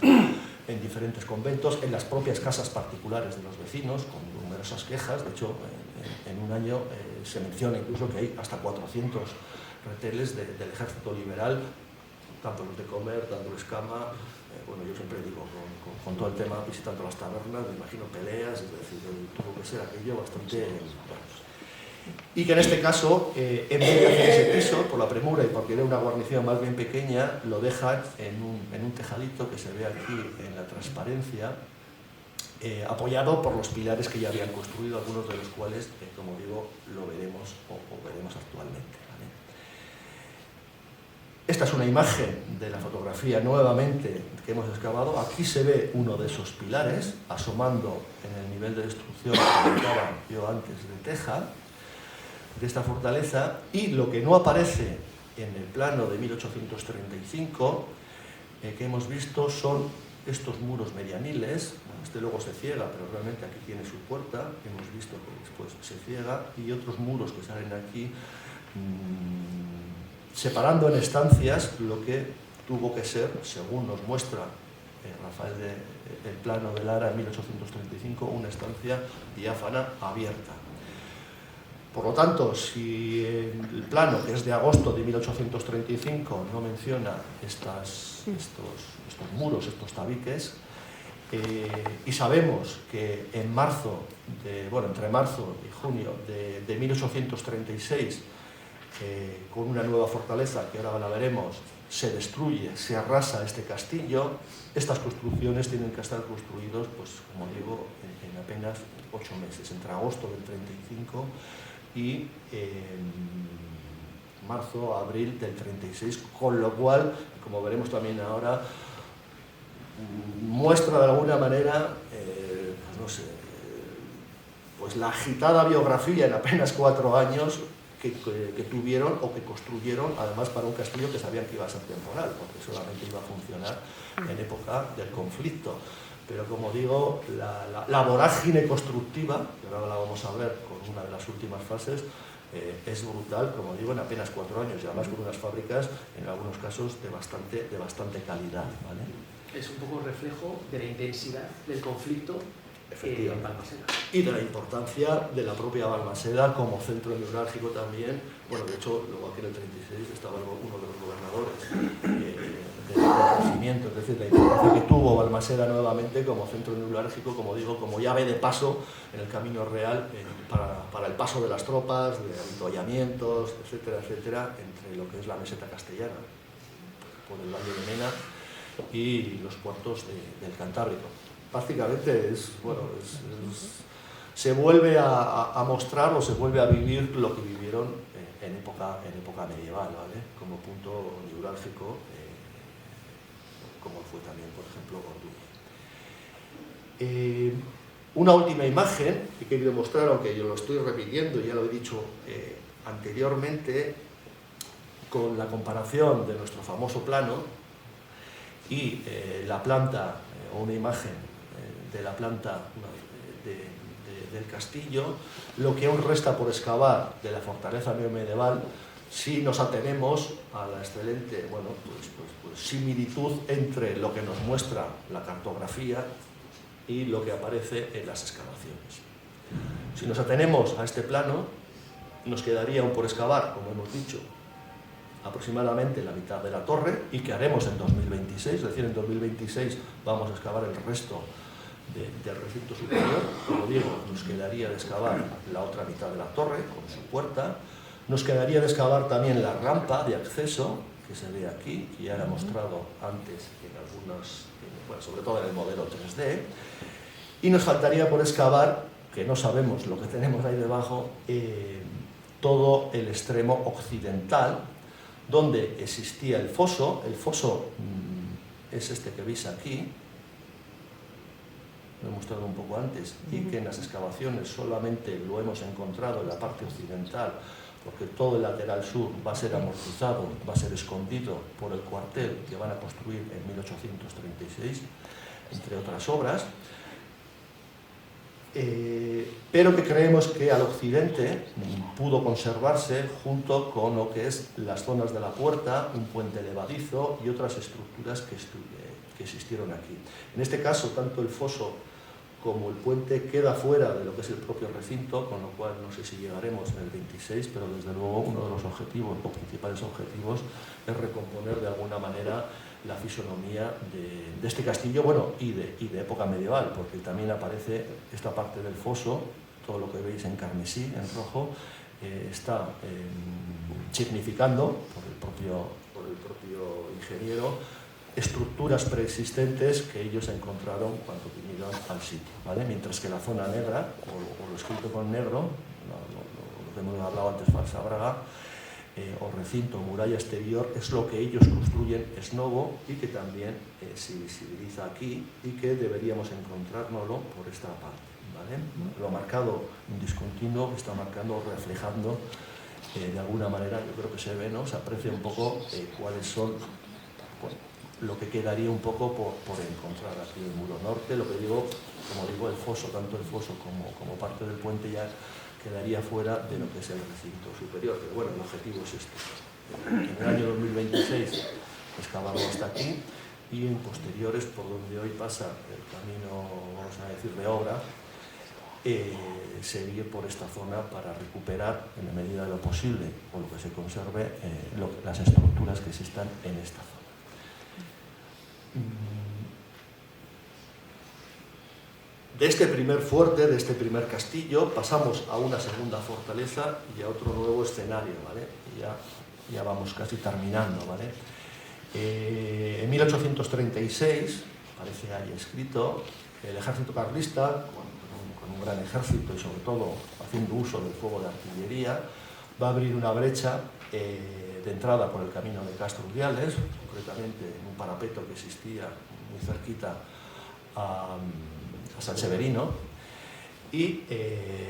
en diferentes conventos, en las propias casas particulares de los vecinos, con numerosas quejas. De hecho, en un año se menciona incluso que hay hasta 400 reteles del ejército liberal, tanto los de Comer, tanto los Escama. Bueno, yo siempre digo, con todo el tema, visitando las tabernas, me imagino peleas, es decir, tuvo que ser aquello bastante... Y que en este caso, en vez de hacer ese piso, por la premura y porque era una guarnición más bien pequeña, lo dejan en un tejadito que se ve aquí en la transparencia, apoyado por los pilares que ya habían construido, algunos de los cuales, como digo, lo veremos o veremos actualmente, ¿vale? Esta es una imagen de la fotografía nuevamente que hemos excavado. Aquí se ve uno de esos pilares asomando en el nivel de destrucción que comentaba yo antes de teja de esta fortaleza, y lo que no aparece en el plano de 1835 que hemos visto son estos muros medianiles. Este luego se ciega, pero realmente aquí tiene su puerta. Hemos visto que después se ciega, y otros muros que salen aquí, separando en estancias lo que tuvo que ser, según nos muestra Rafael el plano de Lara en 1835, una estancia diáfana abierta. Por lo tanto, si el plano, que es de agosto de 1835, no menciona estos muros, estos tabiques, y sabemos que entre marzo y junio de 1836, con una nueva fortaleza, que ahora la veremos, se destruye, se arrasa este castillo, estas construcciones tienen que estar construidos, pues, como digo, en apenas 8 meses, entre agosto del 35 y marzo, abril del 36, con lo cual, como veremos también ahora, muestra de alguna manera, pues la agitada biografía en apenas 4 años que tuvieron o que construyeron, además para un castillo que sabían que iba a ser temporal, porque solamente iba a funcionar en época del conflicto. Pero como digo, la vorágine constructiva, que ahora la vamos a ver con una de las últimas fases, es brutal, como digo, en apenas 4 años, y además con unas fábricas, en algunos casos, de bastante calidad, ¿vale? Es un poco reflejo de la intensidad del conflicto en Balmaseda. Y de la importancia de la propia Balmaseda como centro neurálgico también. Bueno, de hecho, luego aquí en el 36 estaba uno de los gobernadores del crecimiento, es decir, la importancia que tuvo Balmaseda nuevamente como centro neurálgico, como digo, como llave de paso en el camino real para el paso de las tropas, de avituallamientos, etcétera, etcétera, entre lo que es la meseta castellana, por el Valle de Mena, y los puertos del Cantábrico. Prácticamente se vuelve a mostrar o se vuelve a vivir lo que vivieron en época medieval, ¿vale? Como punto neurálgico, como fue también, por ejemplo, Orduña. Una última imagen que he querido mostrar, aunque yo lo estoy repitiendo, ya lo he dicho anteriormente, con la comparación de nuestro famoso plano y la planta, o una imagen de la planta del castillo, lo que aún resta por excavar de la fortaleza neomedieval, si nos atenemos a la excelente similitud entre lo que nos muestra la cartografía y lo que aparece en las excavaciones. Si nos atenemos a este plano, nos quedaría aún por excavar, como hemos dicho, aproximadamente la mitad de la torre, y que haremos en 2026, es decir, en 2026 vamos a excavar el resto del recinto superior. Como digo, nos quedaría de excavar la otra mitad de la torre con su puerta, nos quedaría de excavar también la rampa de acceso que se ve aquí, que ya era mostrado antes en algunos, sobre todo en el modelo 3D, y nos faltaría por excavar, que no sabemos lo que tenemos ahí debajo, todo el extremo occidental, donde existía el foso. El foso es este que veis aquí, lo he mostrado un poco antes, y que en las excavaciones solamente lo hemos encontrado en la parte occidental, porque todo el lateral sur va a ser amortizado, va a ser escondido por el cuartel que van a construir en 1836, entre otras obras, pero que creemos que al occidente pudo conservarse junto con lo que es las zonas de la puerta, un puente levadizo y otras estructuras que existieron aquí. En este caso, tanto el foso como el puente queda fuera de lo que es el propio recinto, con lo cual no sé si llegaremos en el 26, pero desde luego uno de los objetivos, o principales objetivos, es recomponer de alguna manera la fisonomía de este castillo, bueno, y de época medieval, porque también aparece esta parte del foso, todo lo que veis en carmesí, en rojo, está significando, por el propio ingeniero, estructuras preexistentes que ellos encontraron cuando vinieron al sitio, ¿vale? Mientras que la zona negra, o lo escrito con negro, lo que hemos hablado antes, falsa braga, o recinto, muralla exterior, es lo que ellos construyen es novo y que también se visibiliza aquí y que deberíamos encontrárnoslo por esta parte, ¿vale? Lo marcado en discontinuo está marcando, reflejando de alguna manera yo creo que se ve, ¿no? Se aprecia un poco cuáles son, bueno, lo que quedaría un poco por encontrar aquí en el muro norte. Lo que digo, como digo, el foso, tanto el foso como parte del puente ya quedaría fuera de lo que es el recinto superior, pero bueno, el objetivo es este. En el año 2026 excavamos hasta aquí y en posteriores, por donde hoy pasa el camino, vamos a decir, de obra, seguir por esta zona para recuperar, en la medida de lo posible, o lo que se conserve, las estructuras que existan en esta zona. De este primer fuerte, de este primer castillo, pasamos a una segunda fortaleza y a otro nuevo escenario, ¿vale? Y ya vamos casi terminando, ¿vale? En 1836, aparece ahí escrito, el ejército carlista, con un gran ejército y sobre todo haciendo uso del fuego de artillería, va a abrir una brecha de entrada por el camino de Castro Urdiales, concretamente en un parapeto que existía muy cerquita a San Severino, y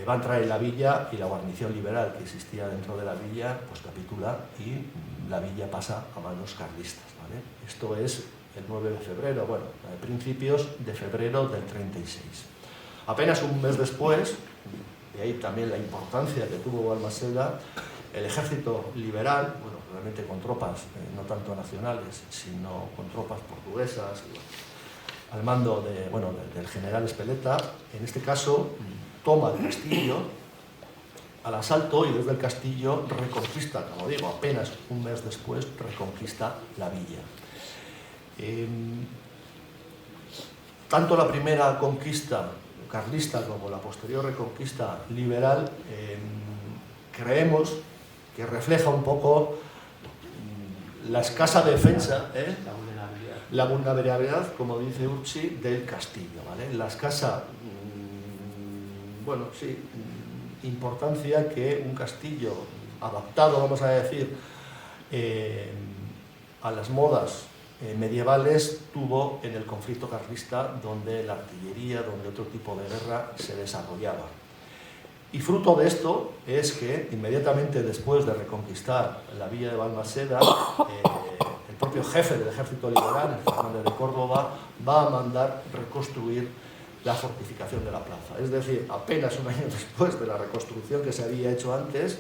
va a entrar en la villa y la guarnición liberal que existía dentro de la villa pues capitula y la villa pasa a manos carlistas, ¿vale? Esto es el 9 de febrero, bueno, a principios de febrero del 36. Apenas un mes después, y ahí también la importancia que tuvo Balmaseda, el ejército liberal, bueno, realmente con tropas no tanto nacionales, sino con tropas portuguesas, al mando del general Espeleta, en este caso toma el castillo al asalto y desde el castillo reconquista, como digo, apenas un mes después reconquista la villa. Tanto la primera conquista carlista como la posterior reconquista liberal creemos que refleja un poco la escasa defensa, la vulnerabilidad, como dice Urchi, del castillo, ¿vale? La escasa, importancia que un castillo adaptado, vamos a decir, a las modas medievales tuvo en el conflicto carlista, donde la artillería, donde otro tipo de guerra se desarrollaba. Y fruto de esto es que inmediatamente después de reconquistar la villa de Balmaseda, el propio jefe del ejército liberal, Fernández de Córdoba, va a mandar reconstruir la fortificación de la plaza. Es decir, apenas un año después de la reconstrucción que se había hecho antes,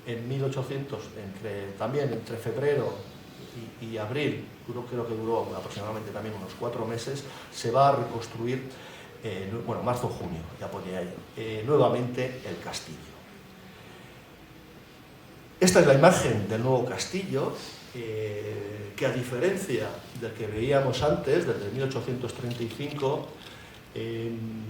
en 1800, también entre febrero y abril, creo que duró aproximadamente también unos 4 meses, se va a reconstruir, marzo-junio, ya pone ahí, nuevamente el castillo. Esta es la imagen del nuevo castillo, que a diferencia del que veíamos antes, desde 1835,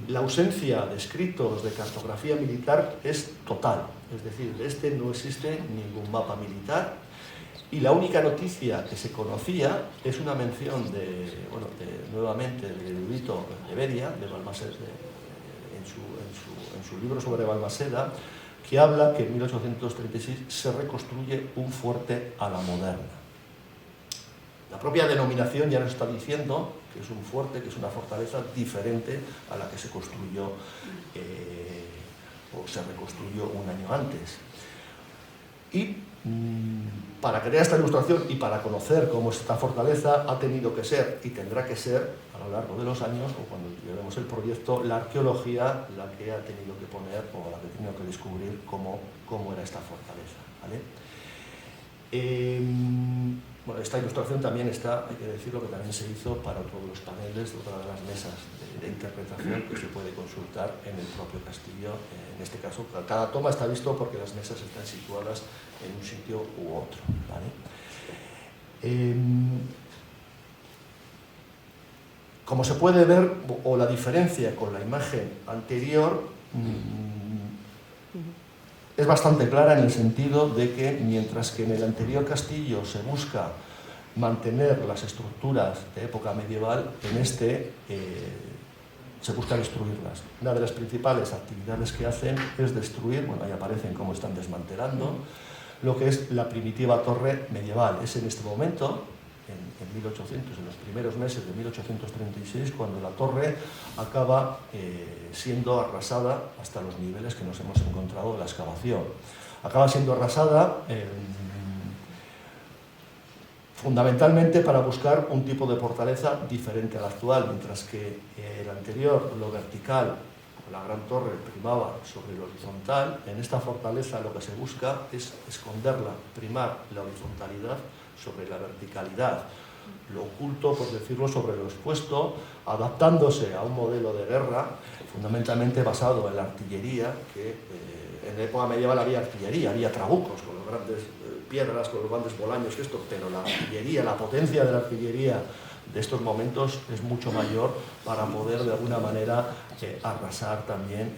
la ausencia de escritos de cartografía militar es total, es decir, de este no existe ningún mapa militar y la única noticia que se conocía es una mención nuevamente del erudito de Beria, de Balmaseda, en su libro sobre Balmaseda, que habla que en 1836 se reconstruye un fuerte a la moderna. La propia denominación ya nos está diciendo que es un fuerte, que es una fortaleza diferente a la que se construyó o se reconstruyó un año antes. Y para crear esta ilustración y para conocer cómo es esta fortaleza, ha tenido que ser y tendrá que ser a lo largo de los años, o cuando llevemos el proyecto, la arqueología la que ha tenido que poner o la que ha tenido que descubrir cómo era esta fortaleza, ¿vale? Esta ilustración también está, hay que decirlo, que también se hizo para otro de los paneles, otra de las mesas de interpretación que se puede consultar en el propio castillo. En este caso, cada toma está visto porque las mesas están situadas en un sitio u otro, ¿vale? Como se puede ver, o la diferencia con la imagen anterior, es bastante clara en el sentido de que, mientras que en el anterior castillo se busca mantener las estructuras de época medieval, en este se busca destruirlas. Una de las principales actividades que hacen es destruir, ahí aparecen cómo están desmantelando, lo que es la primitiva torre medieval. Es en este momento, en 1800, en los primeros meses de 1836, cuando la torre acaba siendo arrasada hasta los niveles que nos hemos encontrado de la excavación. acaba siendo arrasada fundamentalmente para buscar un tipo de fortaleza diferente al actual, mientras que el anterior, lo vertical, la gran torre, primaba sobre lo horizontal. En esta fortaleza lo que se busca es esconderla, primar la horizontalidad sobre la verticalidad, lo oculto, por decirlo, sobre lo expuesto, adaptándose a un modelo de guerra fundamentalmente basado en la artillería, que en la época medieval había artillería, había trabucos con las grandes piedras, con los grandes bolaños, pero la artillería, la potencia de la artillería de estos momentos es mucho mayor para poder de alguna manera arrasar también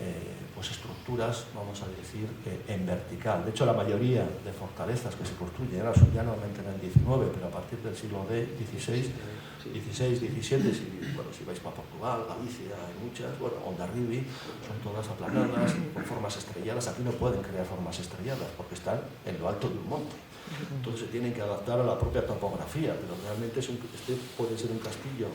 pues estructuras, vamos a decir, en vertical. De hecho, la mayoría de fortalezas que se construyen, ya no en el 19, pero a partir del siglo XVI, XVII, si vais para Portugal, Galicia, hay muchas, bueno, Hondarribia, son todas aplanadas, con formas estrelladas. Aquí no pueden crear formas estrelladas porque están en lo alto de un monte. Entonces se tienen que adaptar a la propia topografía, pero realmente este puede ser un castillo,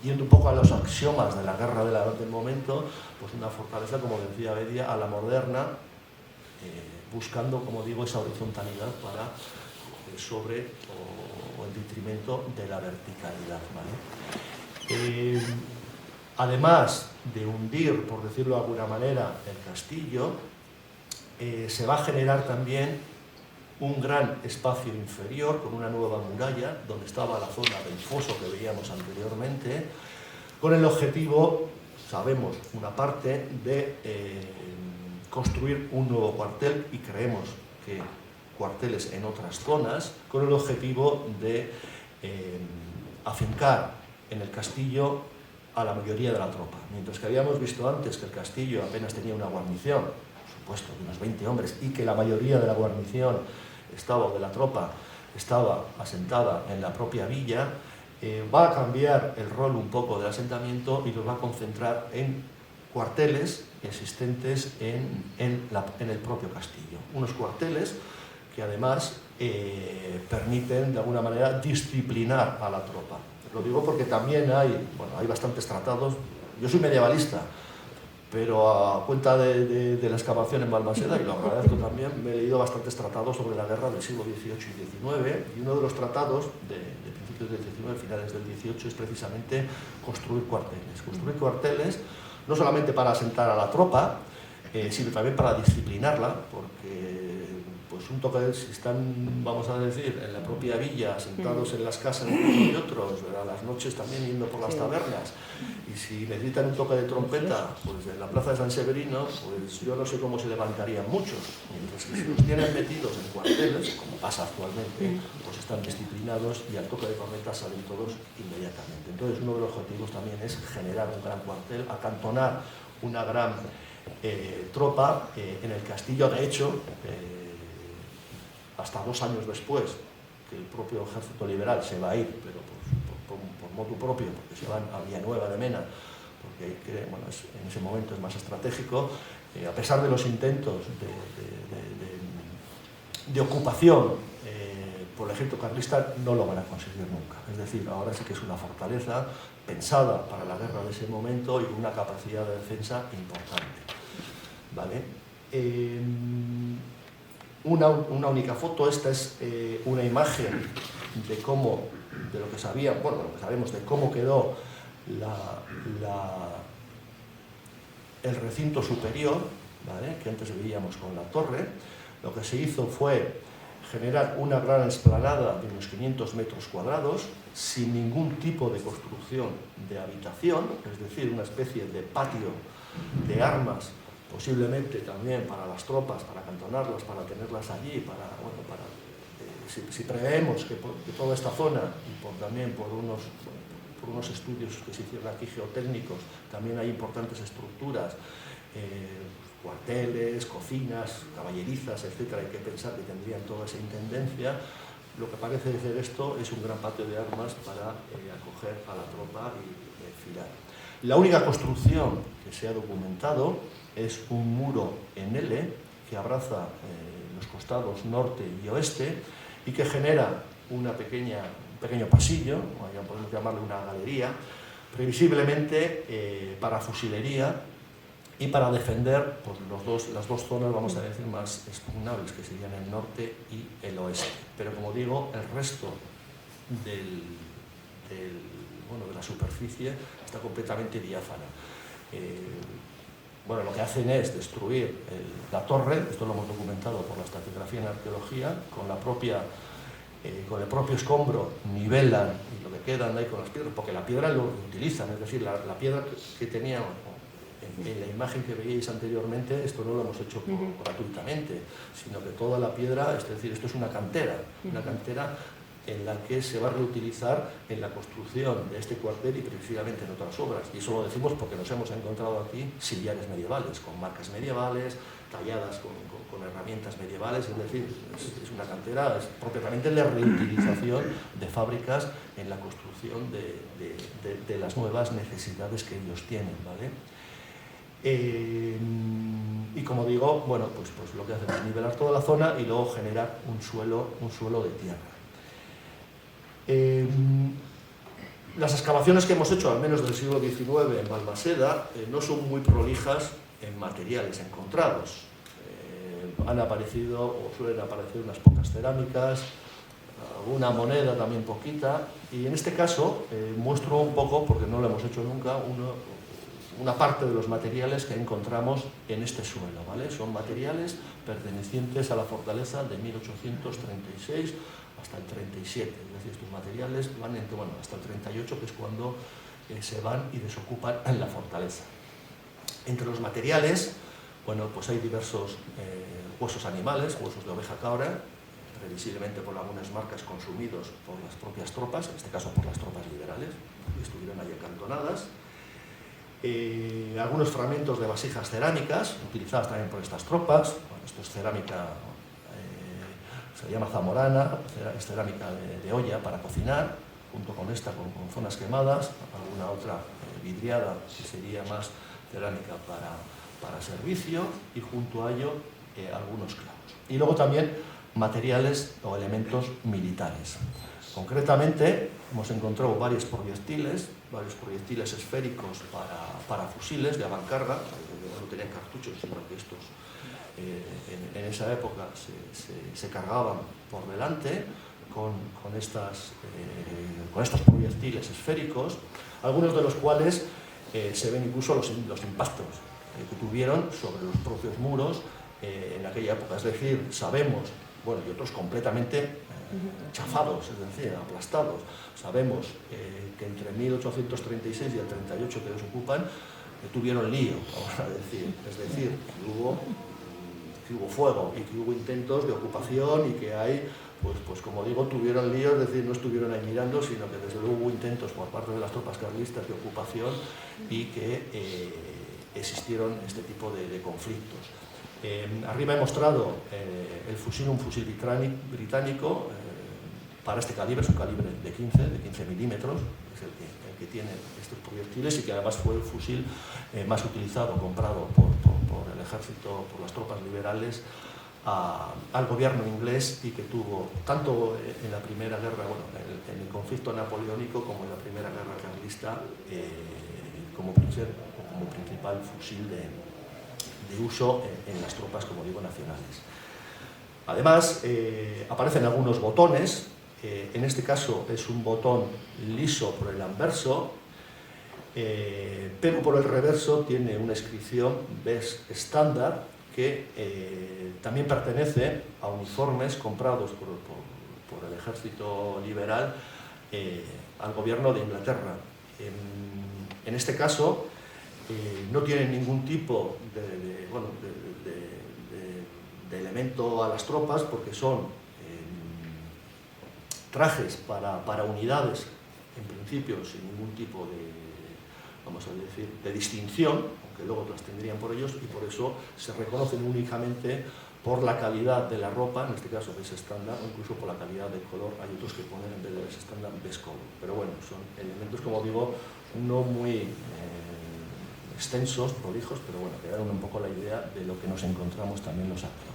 yendo un poco a los axiomas de la guerra del momento, pues una fortaleza, como decía Bedia, a la moderna, buscando, como digo, esa horizontalidad para sobre o en detrimento de la verticalidad, ¿vale? Además de hundir, por decirlo de alguna manera, el castillo, se va a generar también un gran espacio inferior con una nueva muralla, donde estaba la zona del foso que veíamos anteriormente, con el objetivo, sabemos una parte, de construir un nuevo cuartel, y creemos que cuarteles en otras zonas, con el objetivo de afincar en el castillo a la mayoría de la tropa. Mientras que habíamos visto antes que el castillo apenas tenía una guarnición, por supuesto, de unos 20 hombres, y que la mayoría de la guarnición de la tropa estaba asentada en la propia villa, va a cambiar el rol un poco del asentamiento y los va a concentrar en cuarteles existentes en el propio castillo. Unos cuarteles que además permiten de alguna manera disciplinar a la tropa. Lo digo porque también hay bastantes tratados. Yo soy medievalista, pero a cuenta de la excavación en Balmaseda, y lo agradezco también, me he leído bastantes tratados sobre la guerra del siglo XVIII y XIX, y uno de los tratados de principios del XIX, finales del XVIII, es precisamente construir cuarteles. Construir cuarteles no solamente para asentar a la tropa, sino también para disciplinarla, porque pues un toque, si están, vamos a decir, en la propia villa, sentados en las casas de unos y otros, a las noches también yendo por las tabernas, y si necesitan un toque de trompeta, pues en la plaza de San Severino, pues yo no sé cómo se levantarían muchos, mientras que si los tienen metidos en cuarteles, como pasa actualmente, pues están disciplinados y al toque de trompeta salen todos inmediatamente. Entonces uno de los objetivos también es generar un gran cuartel, acantonar una gran tropa en el castillo. De hecho, hasta 2 años después que el propio ejército liberal se va a ir, pero por motu propio, porque se van a Villanueva de Mena, porque en ese momento es más estratégico, a pesar de los intentos de ocupación por el ejército carlista, no lo van a conseguir nunca. Es decir, ahora sí que es una fortaleza pensada para la guerra de ese momento y con una capacidad de defensa importante, ¿vale? Una única foto. Esta es una imagen de lo que sabemos de cómo quedó el recinto superior, ¿vale? Que antes veíamos con la torre. Lo que se hizo fue generar una gran explanada de unos 500 metros cuadrados, sin ningún tipo de construcción de habitación, es decir, una especie de patio de armas, posiblemente también para las tropas, para acantonarlas, para tenerlas allí, si preveemos que toda esta zona, y también por unos estudios que se hicieron aquí geotécnicos, también hay importantes estructuras, cuarteles, cocinas, caballerizas, etcétera. Hay que pensar que tendrían toda esa intendencia. Lo que parece ser esto es un gran patio de armas para acoger a la tropa y desfilar. La única construcción que se ha documentado es un muro en L que abraza los costados norte y oeste y que genera un pequeño pasillo, podemos llamarle una galería, previsiblemente para fusilería, y para defender pues, las dos zonas, vamos a decir, más expugnables, que serían el norte y el oeste. Pero como digo, el resto de la superficie está completamente diáfana. Bueno, lo que hacen es destruir la torre, esto lo hemos documentado por la estratigrafía en arqueología, con el propio escombro nivelan y lo que quedan ahí con las piedras, porque la piedra lo utilizan, es decir, la piedra que tenía en la imagen que veíais anteriormente, esto no lo hemos hecho gratuitamente, sino que toda la piedra, es decir, esto es una cantera en la que se va a reutilizar en la construcción de este cuartel y precisamente en otras obras. Y eso lo decimos porque nos hemos encontrado aquí sillares medievales, con marcas medievales, talladas con herramientas medievales, es decir, es una cantera, es propiamente la reutilización de fábricas en la construcción de las nuevas necesidades que ellos tienen, ¿vale? Y como digo, bueno, pues lo que hacen es nivelar toda la zona y luego generar un suelo de tierra. Las excavaciones que hemos hecho, al menos del siglo XIX en Balmaseda, no son muy prolijas en materiales encontrados. Han aparecido o suelen aparecer unas pocas cerámicas, alguna moneda también poquita, y en este caso muestro un poco, porque no lo hemos hecho nunca, una parte de los materiales que encontramos en este suelo, ¿vale? Son materiales pertenecientes a la fortaleza de 1836 hasta el 37, es decir, estos materiales van hasta el 38, que es cuando se van y desocupan en la fortaleza. Entre los materiales, bueno, pues hay diversos huesos animales, huesos de oveja cabra, previsiblemente por algunas marcas consumidos por las propias tropas, en este caso por las tropas liberales, que estuvieron allí acantonadas. Algunos fragmentos de vasijas cerámicas, utilizadas también por estas tropas. Bueno, esto es cerámica, se llama zamorana, es cerámica de olla para cocinar, junto con esta con zonas quemadas, alguna otra vidriada, que sería más cerámica para servicio, y junto a ello algunos clavos. Y luego también materiales o elementos militares. Concretamente, hemos encontrado varios proyectiles esféricos para fusiles de avancarga, no tenían cartuchos, sino que estos en esa época se cargaban por delante con estos proyectiles esféricos, algunos de los cuales se ven incluso los impactos que tuvieron sobre los propios muros en aquella época. Es decir, sabemos, bueno, y otros completamente chafados, es decir, aplastados. Sabemos que entre 1836 y el 38 que desocupan tuvieron lío, vamos a decir. Es decir, que hubo fuego y que hubo intentos de ocupación y que hay, pues como digo, tuvieron lío, es decir, no estuvieron ahí mirando, sino que desde luego hubo intentos por parte de las tropas carlistas de ocupación y que existieron este tipo de conflictos. Arriba he mostrado un fusil británico para este calibre, es un calibre de 15 milímetros, es el que tiene estos proyectiles, y que además fue el fusil más utilizado, comprado por el ejército, por las tropas liberales, al gobierno inglés, y que tuvo tanto en la Primera Guerra, bueno, en el conflicto napoleónico, como en la Primera Guerra carlista, como principal fusil de uso en las tropas, como digo, nacionales. Además, aparecen algunos botones. En este caso es un botón liso por el anverso, pero por el reverso tiene una inscripción BES estándar, que también pertenece a uniformes comprados por el ejército liberal al gobierno de Inglaterra. En este caso no tienen ningún tipo de elemento a las tropas, porque son trajes para unidades, en principio sin ningún tipo de distinción, aunque luego las tendrían por ellos, y por eso se reconocen únicamente por la calidad de la ropa, en este caso BES estándar, o incluso por la calidad del color. Hay otros que ponen en vez de BES estándar BES color, pero bueno, son elementos, como digo, no muy extensos, prolijos, pero bueno, que dan un poco la idea de lo que nos encontramos también los arqueólogos.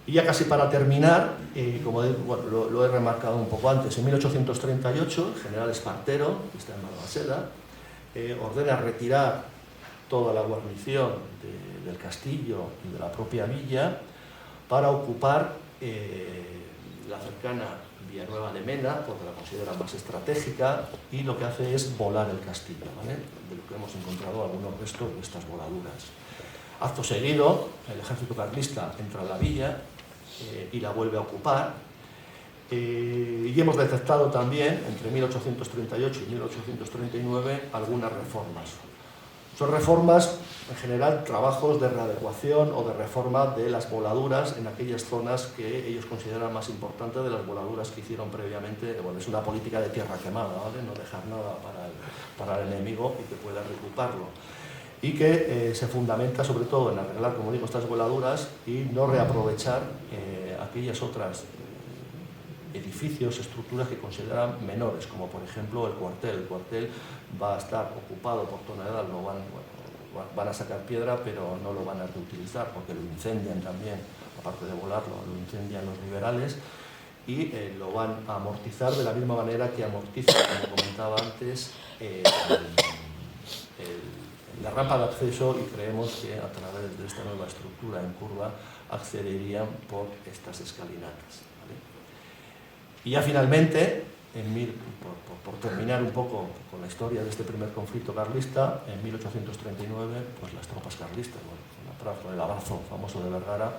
Y ya casi para terminar, como lo he remarcado un poco antes, en 1838 el general Espartero, que está en Balmaseda, ordena retirar toda la guarnición del castillo y de la propia villa para ocupar la cercana Villanueva de Mena, porque la considera más estratégica, y lo que hace es volar el castillo, ¿vale? De lo que hemos encontrado algunos restos de estas voladuras. Acto seguido, el ejército carlista entra a la villa y la vuelve a ocupar, y hemos detectado también, entre 1838 y 1839, algunas reformas. Son reformas, en general, trabajos de readecuación o de reforma de las voladuras en aquellas zonas que ellos consideran más importantes de las voladuras que hicieron previamente. Bueno, es una política de tierra quemada, ¿vale? No dejar nada para el enemigo y que pueda recuperarlo. Y que se fundamenta sobre todo en arreglar, como digo, estas voladuras y no reaprovechar aquellas otras edificios, estructuras que consideran menores, como por ejemplo el cuartel. El cuartel va a estar ocupado por toneladas, van a sacar piedra, pero no lo van a reutilizar porque lo incendian también, aparte de volarlo, lo incendian los liberales y lo van a amortizar de la misma manera que amortiza, como comentaba antes, la rampa de acceso, y creemos que a través de esta nueva estructura en curva accederían por estas escalinatas, ¿vale? Y ya finalmente, por terminar un poco con la historia de este primer conflicto carlista, en 1839, pues las tropas carlistas, con el abrazo famoso de Vergara,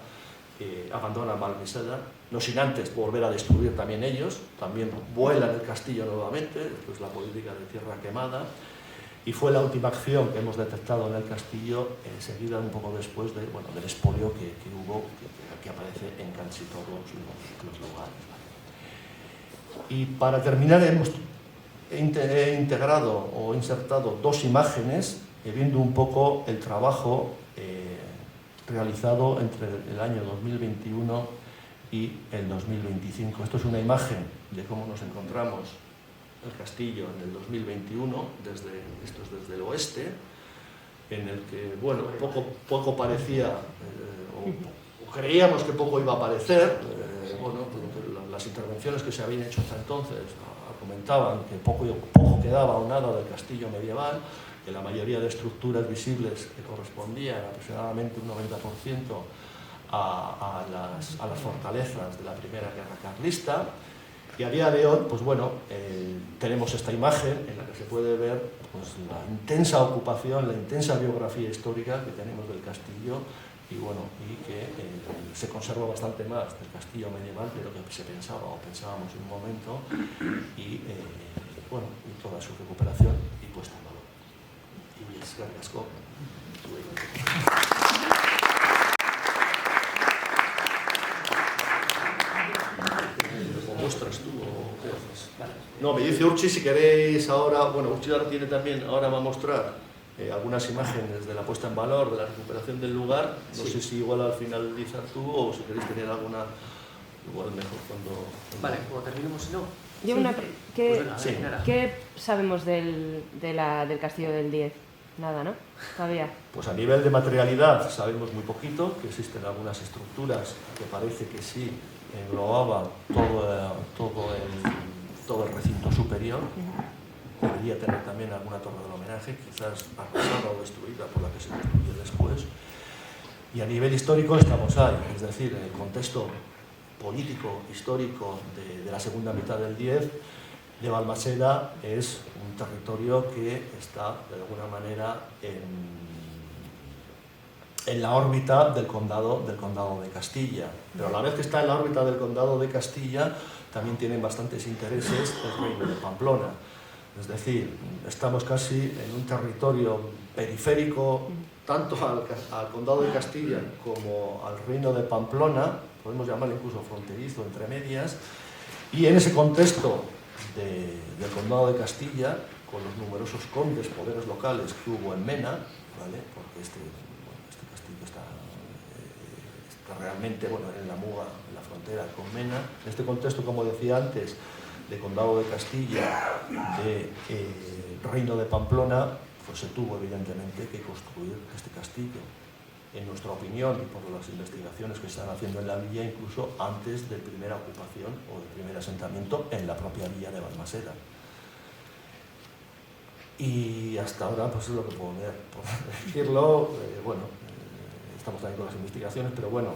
abandonan Balmaseda, no sin antes volver a destruir también ellos, también vuelan el castillo nuevamente, esto es la política de tierra quemada, y fue la última acción que hemos detectado en el castillo, seguida un poco después del expolio que hubo, que aparece en casi todos los lugares. Y para terminar he integrado o insertado dos imágenes viendo un poco el trabajo realizado entre el año 2021 y el 2025. Esto es una imagen de cómo nos encontramos el castillo en el 2021, esto es desde el oeste, en el que, bueno, poco parecía, o creíamos que poco iba a parecer, las intervenciones que se habían hecho hasta entonces comentaban que poco quedaba o nada del castillo medieval, que la mayoría de estructuras visibles que correspondían aproximadamente un 90% a las fortalezas de la Primera Guerra Carlista. Y a día de hoy, pues bueno, tenemos esta imagen en la que se puede ver pues, la intensa ocupación, la intensa biografía histórica que tenemos del castillo y que se conserva bastante más del castillo medieval de lo que se pensaba o pensábamos en un momento y toda su recuperación y puesta en valor. Y es gracias. ¿Muestras tú o qué haces? Vale. No, me dice Urchi si queréis ahora, Urchi ahora va a mostrar algunas imágenes de la puesta en valor, de la recuperación del lugar. No sé si igual al finalizar tú o si queréis tener alguna, igual mejor cuando... Vale, cuando terminemos, si no. ¿Qué sabemos del castillo del 10? Nada, ¿no? Todavía. Pues a nivel de materialidad sabemos muy poquito, que existen algunas estructuras que parece que sí englobaba todo el recinto superior. Debería tener también alguna torre del homenaje, quizás arrasada o destruida por la que se construyó después. Y a nivel histórico estamos ahí, es decir, en el contexto político, histórico de la segunda mitad del 10, de Balmaseda es un territorio que está, de alguna manera, en la órbita del condado de Castilla. Pero a la vez que está en la órbita del condado de Castilla, también tienen bastantes intereses el reino de Pamplona. Es decir, estamos casi en un territorio periférico, tanto al condado de Castilla como al reino de Pamplona, podemos llamarlo incluso fronterizo, entre medias, y en ese contexto del condado de Castilla, con los numerosos condes, poderes locales que hubo en Mena, ¿vale? Porque este castillo está realmente en la muga, en la frontera con Mena. En este contexto, como decía antes, de condado de Castilla, de reino de Pamplona, pues se tuvo evidentemente que construir este castillo. En nuestra opinión, y por las investigaciones que se están haciendo en la villa, incluso antes de primera ocupación o de primer asentamiento en la propia villa de Balmaseda. Y hasta ahora pues es lo que puedo ver, por decirlo. Estamos también con las investigaciones, pero bueno,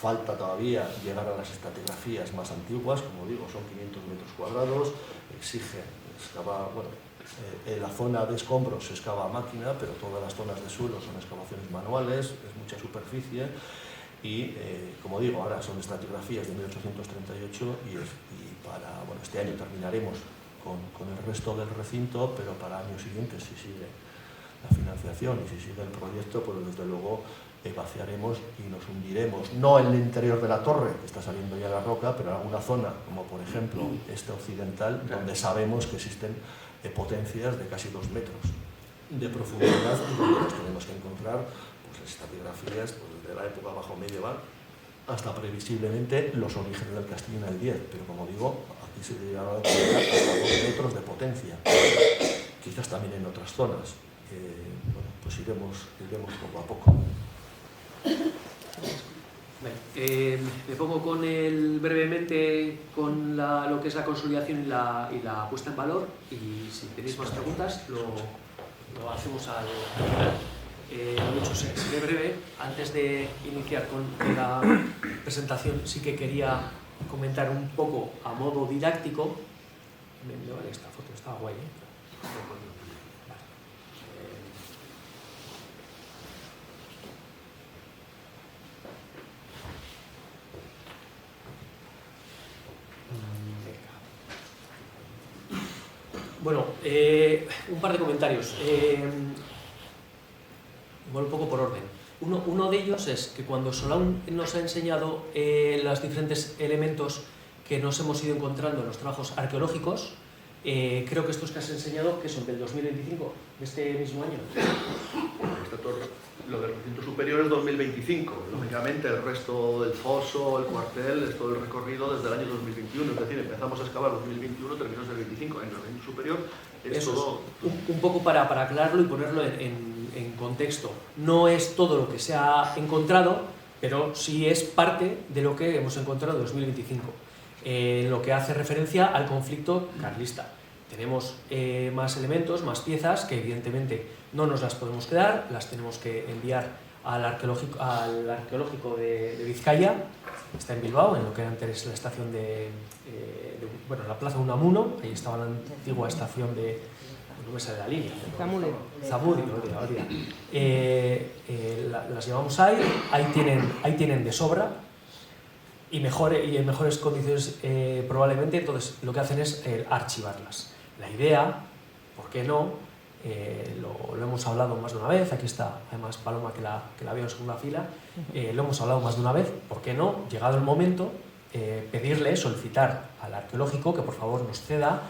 falta todavía llegar a las estratigrafías más antiguas, como digo, son 500 metros cuadrados, exige excavar, la zona de escombros se excava a máquina, pero todas las zonas de suelo son excavaciones manuales, es mucha superficie y, como digo, ahora son estratigrafías de 1838 y para este año terminaremos con el resto del recinto, pero para años siguientes, si sigue la financiación y si sigue el proyecto, pues desde luego vaciaremos y nos hundiremos, no en el interior de la torre, que está saliendo ya la roca, pero en alguna zona, como por ejemplo este occidental, donde sabemos que existen potencias de casi 2 metros de profundidad, donde nos tenemos que encontrar pues, estratigrafías desde la época bajo medieval hasta previsiblemente los orígenes del castillo en el 10, pero como digo, aquí se llegará a encontrar hasta 2 metros de potencia, quizás también en otras zonas. Pues iremos poco a poco. Me pongo brevemente con lo que es la consolidación y la puesta en valor, y si tenéis más preguntas lo hacemos al final. Lo dicho, seré breve. Antes de iniciar con la presentación, sí que quería comentar un poco a modo didáctico. Me vale esta foto, estaba guay, Bueno, un par de comentarios. Igual un poco por orden. Uno de ellos es que cuando Solán nos ha enseñado los diferentes elementos que nos hemos ido encontrando en los trabajos arqueológicos, creo que estos que has enseñado, que son del 2025, de este mismo año. Lo del recinto superior es 2025. Lógicamente, el resto del foso, el cuartel, es todo el recorrido desde el año 2021. Es decir, empezamos a excavar 2021, terminamos el 25. En el recinto superior es todo... Un poco para aclararlo y ponerlo en contexto. No es todo lo que se ha encontrado, pero sí es parte de lo que hemos encontrado en 2025. En lo que hace referencia al conflicto carlista. Tenemos más elementos, más piezas que evidentemente no nos las podemos quedar, las tenemos que enviar al arqueológico de Vizcaya, está en Bilbao, en lo que era antes la estación la plaza de Unamuno, ahí estaba la antigua estación no me sale la línea. Zamudio. Las llevamos ahí tienen de sobra y en mejores condiciones probablemente. Entonces lo que hacen es archivarlas. La idea, ¿por qué no? Lo hemos hablado más de una vez, aquí está además Paloma que la veo en segunda fila, lo hemos hablado más de una vez, ¿por qué no? Llegado el momento, solicitar al arqueológico que por favor nos ceda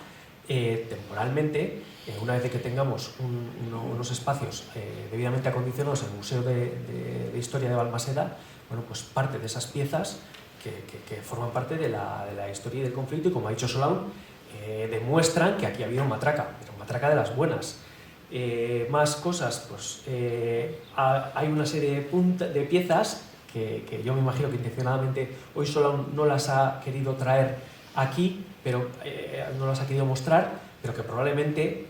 temporalmente, una vez que tengamos unos espacios debidamente acondicionados en el Museo de Historia de Balmaseda, pues parte de esas piezas que forman parte de la historia y del conflicto, y como ha dicho Solán, demuestran que aquí ha habido matraca, pero matraca de las buenas. Más cosas, pues hay una serie de piezas que yo me imagino que intencionadamente hoy Solán no las ha querido traer aquí, pero no las ha querido mostrar, pero que probablemente,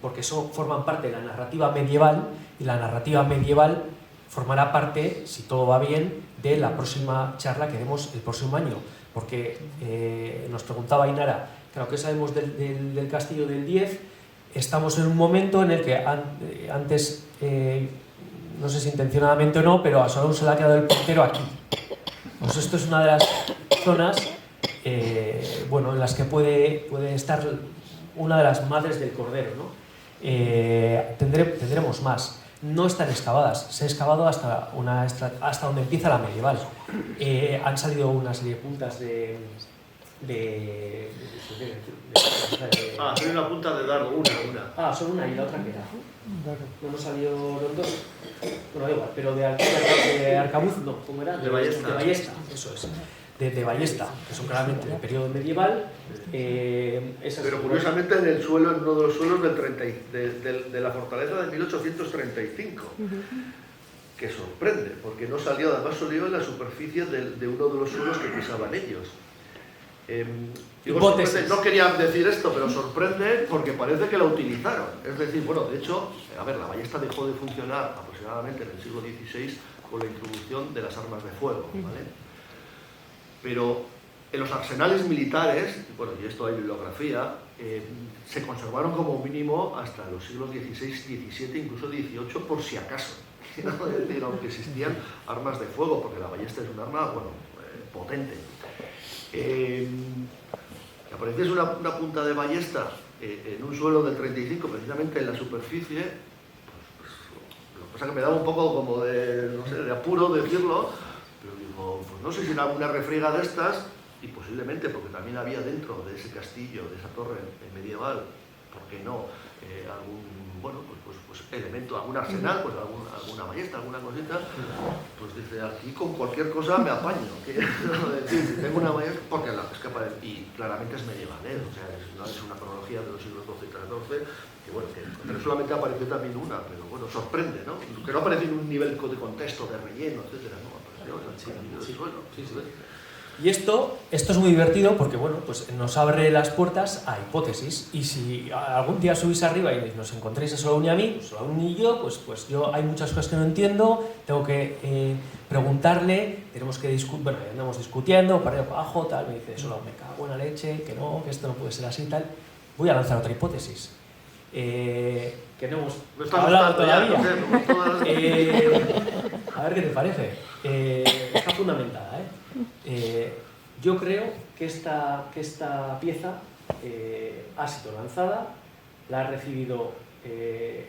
porque eso forman parte de la narrativa medieval, y la narrativa medieval formará parte, si todo va bien, de la próxima charla que demos el próximo año, porque nos preguntaba Ainara, claro, ¿qué sabemos del castillo del 10? Estamos en un momento en el que antes, no sé si intencionadamente o no, pero a Solán se le ha quedado el puntero aquí. Pues esto es una de las zonas en las que puede estar una de las madres del cordero, ¿no? Tendremos más. No están excavadas, se ha excavado hasta donde empieza la medieval. Han salido una serie de puntas tiene una punta de dardo, una. Solo una, y la otra que era. No nos salió los dos. Bueno, da igual, pero de Arcabuz no, ¿cómo era? De Ballesta. De Ballesta, eso es. De Ballesta, que son claramente del periodo medieval. Pero curiosamente en el suelo, en uno de los suelos de la fortaleza de 1835. Que sorprende, porque no salió, además salió en la superficie de uno de los suelos que pisaban ellos. Hipótesis. No quería decir esto, pero sorprende porque parece que la utilizaron. Es decir, bueno, de hecho, a ver, la ballesta dejó de funcionar aproximadamente en el siglo XVI con la introducción de las armas de fuego, ¿vale? Pero en los arsenales militares, bueno, y esto hay bibliografía, se conservaron como mínimo hasta los siglos XVI, XVII, incluso XVIII, por si acaso. Es decir, aunque existían armas de fuego, porque la ballesta es un arma, bueno, potente. Que apareciese una punta de ballesta en un suelo del 35, precisamente en la superficie, pues, lo que pasa es que me daba un poco como de, no sé, de apuro decirlo, pero digo, pues no sé si era una refriega de estas, y posiblemente porque también había dentro de ese castillo, de esa torre medieval, ¿por qué no? Algún, bueno, pues elemento, algún arsenal, pues alguna ballesta, alguna cosita, pues dice, aquí con cualquier cosa me apaño, que, decir, si tengo una ballesta, porque es que y claramente es medieval, o sea, no es una cronología de los siglos XII y XIV, que bueno, pero solamente apareció también una, pero bueno, sorprende, ¿no? Que no apareció en un nivel de contexto, de relleno, etcétera, no, apareció en el suelo. Y esto es muy divertido porque, bueno, pues nos abre las puertas a hipótesis. Y si algún día subís arriba y nos encontréis a solo un y a mí, pues solo un y yo, pues yo hay muchas cosas que no entiendo, tengo que preguntarle, tenemos que bueno, andamos discutiendo, para arriba, para abajo, tal, me dice, solo me cago en la leche, que no, que esto no puede ser así, tal. Voy a lanzar otra hipótesis. Que no hemos hablado todavía. A ver qué te parece. Está fundamentada, yo creo que esta pieza ha sido lanzada, la ha recibido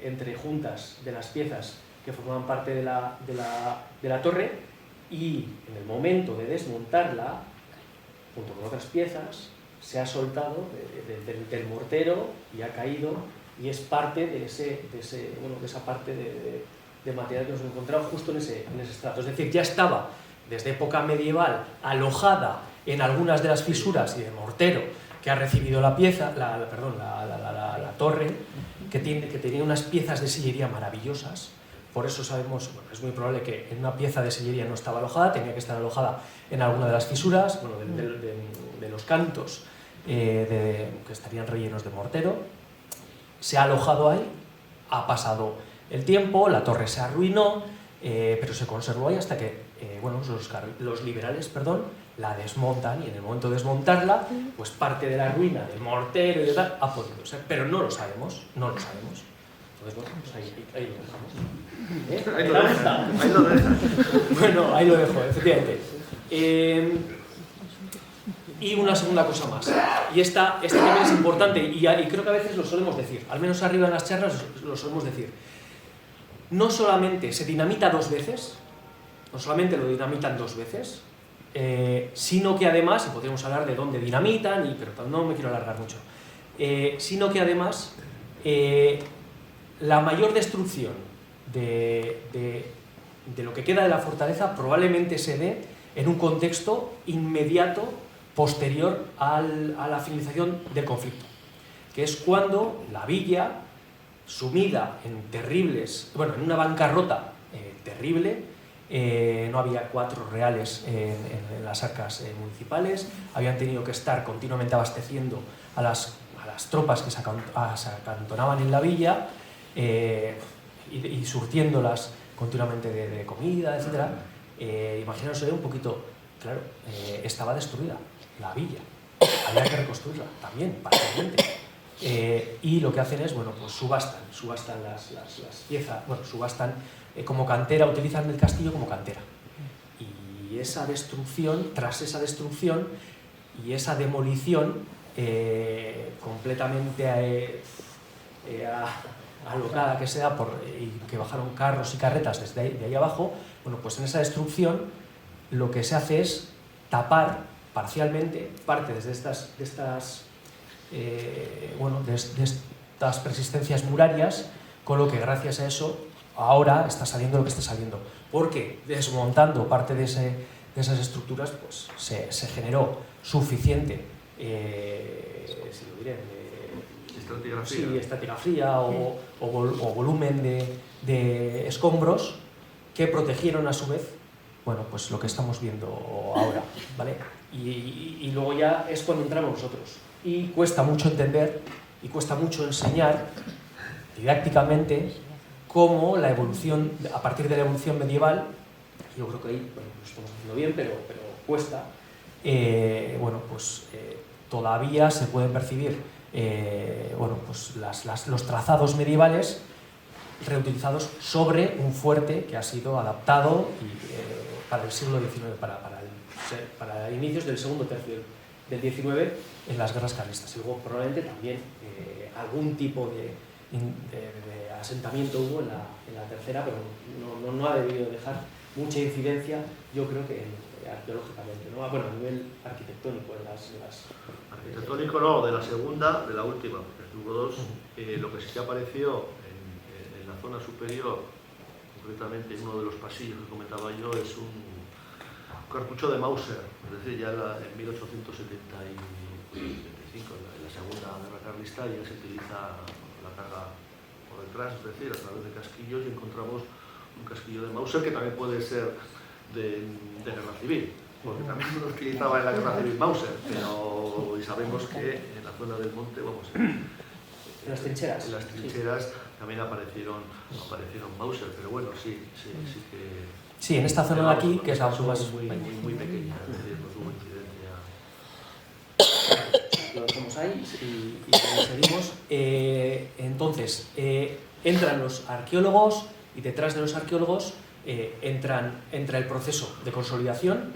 entre juntas de las piezas que formaban parte de la torre, y en el momento de desmontarla, junto con otras piezas, se ha soltado del mortero y ha caído, y es parte de esa parte de material que nos hemos encontrado justo en ese estrato. Es decir, ya estaba desde época medieval alojada en algunas de las fisuras y de mortero que ha recibido la torre, que tenía unas piezas de sillería maravillosas. Por eso sabemos, bueno, es muy probable que en una pieza de sillería no estaba alojada, tenía que estar alojada en alguna de las fisuras, bueno, de los cantos que estarían rellenos de mortero. Se ha alojado ahí, ha pasado el tiempo, la torre se arruinó, pero se conservó ahí hasta que los liberales la desmontan, y en el momento de desmontarla, pues parte de la ruina del mortero y de tal ha podido ser, pero no lo sabemos. Entonces, bueno, pues ahí lo dejamos. Bueno, ahí lo dejo, efectivamente. Y una segunda cosa más, y esta también es importante, y creo que a veces lo solemos decir, al menos arriba en las charlas lo solemos decir. No solamente se dinamita dos veces, no solamente lo dinamitan dos veces, sino que además, y podríamos hablar de dónde dinamitan, pero no me quiero alargar mucho, sino que además la mayor destrucción de lo que queda de la fortaleza probablemente se dé en un contexto inmediato posterior a la finalización del conflicto, que es cuando la villa, sumida en en una bancarrota terrible, no había 4 reales en las arcas municipales, habían tenido que estar continuamente abasteciendo a las tropas que se acantonaban en la villa y surtiéndolas continuamente de comida, etc. Imaginaos un poquito, claro, estaba destruida la villa, había que reconstruirla también, parcialmente. Y lo que hacen es, pues subastan las piezas, subastan como cantera, utilizan el castillo como cantera. Y esa destrucción, tras esa destrucción y esa demolición completamente alocada que se da y que bajaron carros y carretas de ahí abajo, pues en esa destrucción lo que se hace es tapar parcialmente parte de estas persistencias murarias, con lo que gracias a eso ahora está saliendo lo que está saliendo, porque desmontando parte de esas estructuras pues se generó suficiente estratigrafía o volumen de escombros que protegieron a su vez bueno, pues lo que estamos viendo ahora, ¿vale? Y luego ya es cuando entramos nosotros. Y cuesta mucho entender y cuesta mucho enseñar didácticamente cómo la evolución, a partir de la evolución medieval, yo creo que ahí bueno, lo estamos haciendo bien, pero cuesta, bueno, pues todavía se pueden percibir bueno, pues los trazados medievales reutilizados sobre un fuerte que ha sido adaptado para el siglo XIX, para inicios del segundo tercio del XIX en las guerras carlistas. Y luego probablemente también algún tipo de asentamiento hubo en la tercera, pero no ha debido dejar mucha incidencia, yo creo que arqueológicamente, ¿no? Bueno, a nivel arquitectónico en las arquitectónico no, de la segunda, de la última, porque hubo dos. Lo que sí que apareció en la zona superior, concretamente en uno de los pasillos que comentaba yo, es un cartucho de Mauser, es decir, ya en 1875, en la segunda guerra carlista, ya se utiliza la carga por detrás, es decir, a través de casquillos, y encontramos un casquillo de Mauser que también puede ser de guerra civil, porque también lo utilizaba en la guerra civil Mauser, pero y sabemos que en la zona del monte, vamos, en las trincheras. En las trincheras también aparecieron Mauser, pero bueno, sí que... Sí, en esta zona de aquí, que es la más muy pequeña, es decir, no tuvo incidencia. Lo dejamos ahí y seguimos. Entonces, entran los arqueólogos y detrás de los arqueólogos entra el proceso de consolidación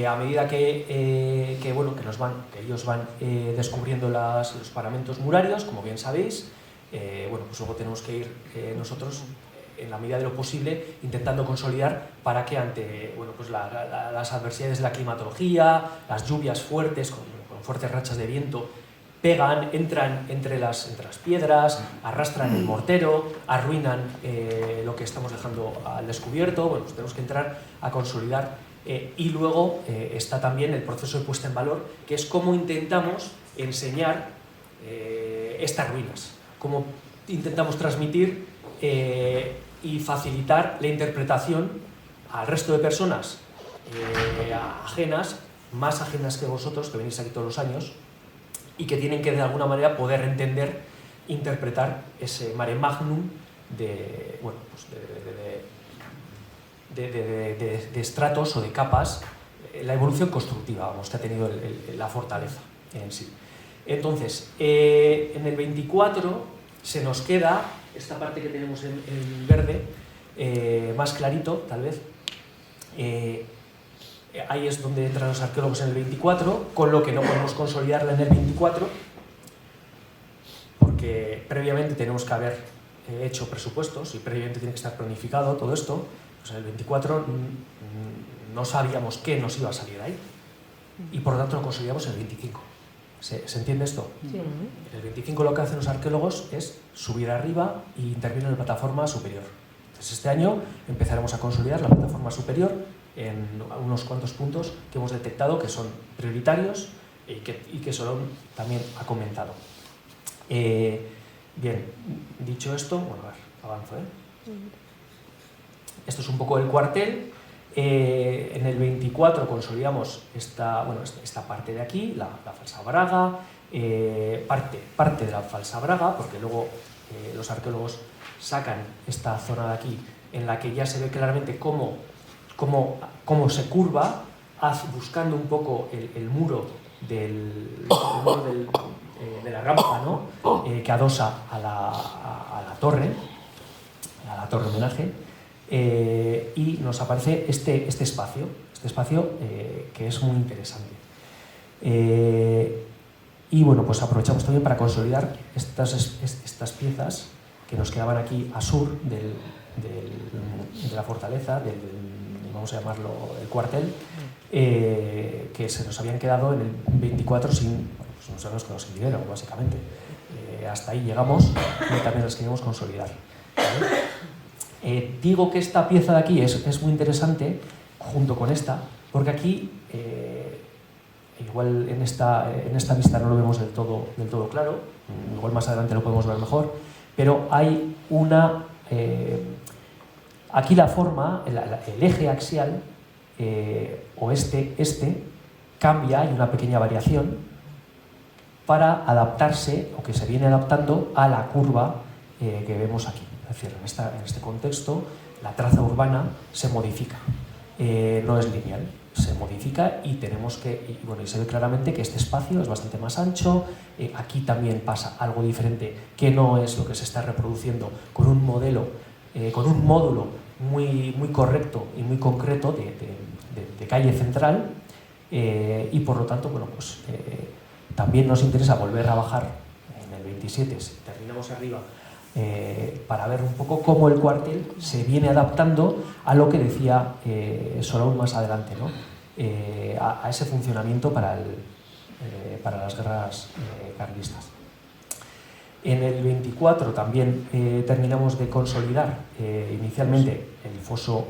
a medida que ellos van descubriendo los paramentos murarios, como bien sabéis. Bueno, pues luego tenemos que ir nosotros en la medida de lo posible intentando consolidar para que ante bueno, pues las adversidades de la climatología, las lluvias fuertes con fuertes rachas de viento, entran entre las piedras, arrastran el mortero, arruinan lo que estamos dejando al descubierto. Bueno, pues tenemos que entrar a consolidar y luego está también el proceso de puesta en valor, que es cómo intentamos enseñar estas ruinas, cómo intentamos transmitir y facilitar la interpretación al resto de personas ajenas, más ajenas que vosotros, que venís aquí todos los años, y que tienen que de alguna manera poder entender, interpretar ese mare magnum de, bueno, pues de estratos o de capas, la evolución constructiva, vamos, que ha tenido la fortaleza en sí. Entonces, en el 24 se nos queda esta parte que tenemos en verde, más clarito, tal vez. Ahí es donde entran los arqueólogos en el 24, con lo que no podemos consolidarla en el 24, porque previamente tenemos que haber hecho presupuestos y previamente tiene que estar planificado todo esto. Pues en el 24 no sabíamos qué nos iba a salir ahí y por lo tanto lo consolidamos en el 25. ¿Se entiende esto? Sí. En el 25 lo que hacen los arqueólogos es subir arriba e intervenir en la plataforma superior. Entonces este año empezaremos a consolidar la plataforma superior en unos cuantos puntos que hemos detectado que son prioritarios y que Solón también ha comentado. Bien, dicho esto, bueno, a ver, avanzo. Esto es un poco el cuartel. En el 24 consolidamos esta parte de aquí, la falsa braga, parte de la falsa braga, porque luego los arqueólogos sacan esta zona de aquí en la que ya se ve claramente cómo se curva, buscando un poco el muro de la rampa, ¿no? Que adosa a la torre homenaje, y nos aparece este espacio que es muy interesante. Y bueno, pues aprovechamos también para consolidar estas piezas que nos quedaban aquí a sur de la fortaleza, vamos a llamarlo el cuartel, que se nos habían quedado en el 24 pues nos habíamos quedado sin dinero, básicamente. Hasta ahí llegamos y también las queremos consolidar. ¿Vale? Digo que esta pieza de aquí es muy interesante junto con esta, porque aquí, igual en esta vista no lo vemos del todo claro, igual más adelante lo podemos ver mejor, pero hay una... aquí la forma, el eje axial, oeste-este cambia, hay una pequeña variación para adaptarse, o que se viene adaptando a la curva que vemos aquí. Es decir, en este contexto la traza urbana se modifica, no es lineal, se modifica y tenemos que, y se ve claramente que este espacio es bastante más ancho. Aquí también pasa algo diferente, que no es lo que se está reproduciendo con un modelo, con un módulo muy correcto y muy concreto de calle central, y por lo tanto, bueno, pues también nos interesa volver a bajar en el 27, si terminamos arriba, para ver un poco cómo el cuartel se viene adaptando a lo que decía Solón más adelante, ¿no? A ese funcionamiento para las guerras carlistas. En el 24 también terminamos de consolidar inicialmente el foso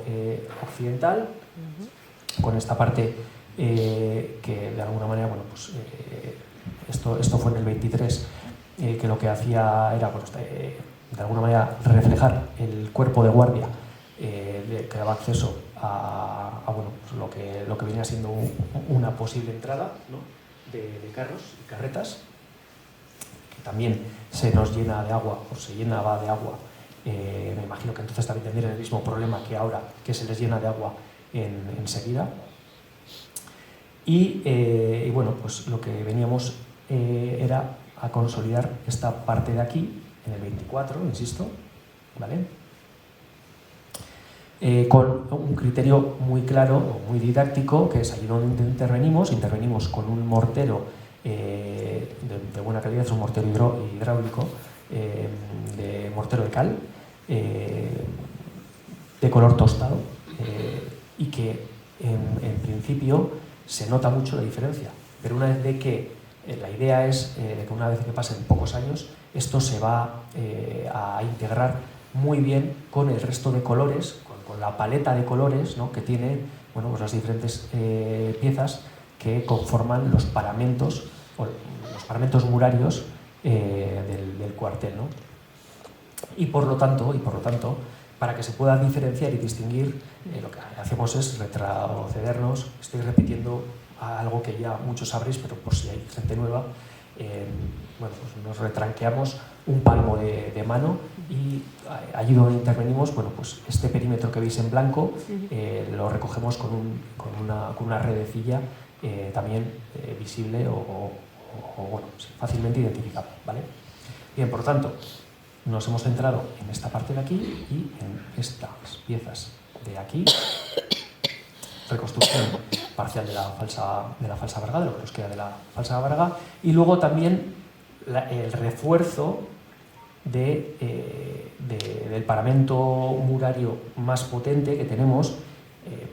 occidental, con esta parte que de alguna manera, bueno, pues esto fue en el 23, que lo que hacía era, pues, de alguna manera, reflejar el cuerpo de guardia que daba acceso a bueno, pues lo que venía siendo una posible entrada, ¿no?, de carros y carretas, que también se nos llena de agua, o se llenaba de agua. Me imagino que entonces también tendrían el mismo problema que ahora, que se les llena de agua enseguida. Y bueno, pues lo que veníamos era a consolidar esta parte de aquí, en el 24, insisto, ¿vale? Con un criterio muy claro o muy didáctico, que es allí donde intervenimos con un mortero de buena calidad, es un mortero hidráulico, de mortero de cal, de color tostado, y que en principio se nota mucho la diferencia, pero una vez de que la idea es que una vez que pasen pocos años, esto se va a integrar muy bien con el resto de colores, con la paleta de colores, ¿no?, que tienen, bueno, pues las diferentes piezas que conforman los paramentos murarios del cuartel, ¿no? Y por lo tanto, para que se pueda diferenciar y distinguir, lo que hacemos es retrocedernos. Estoy repitiendo algo que ya muchos sabréis, pero por si hay gente nueva, bueno, pues nos retranqueamos un palmo de mano, y allí donde intervenimos, bueno, pues este perímetro que veis en blanco lo recogemos con una redecilla también visible o bueno, fácilmente identificable, ¿vale? Bien, por tanto, nos hemos centrado en esta parte de aquí y en estas piezas de aquí. Reconstrucción parcial de la falsa Varga, de lo que nos queda de la falsa Varga, y luego también el refuerzo del paramento murario más potente que tenemos,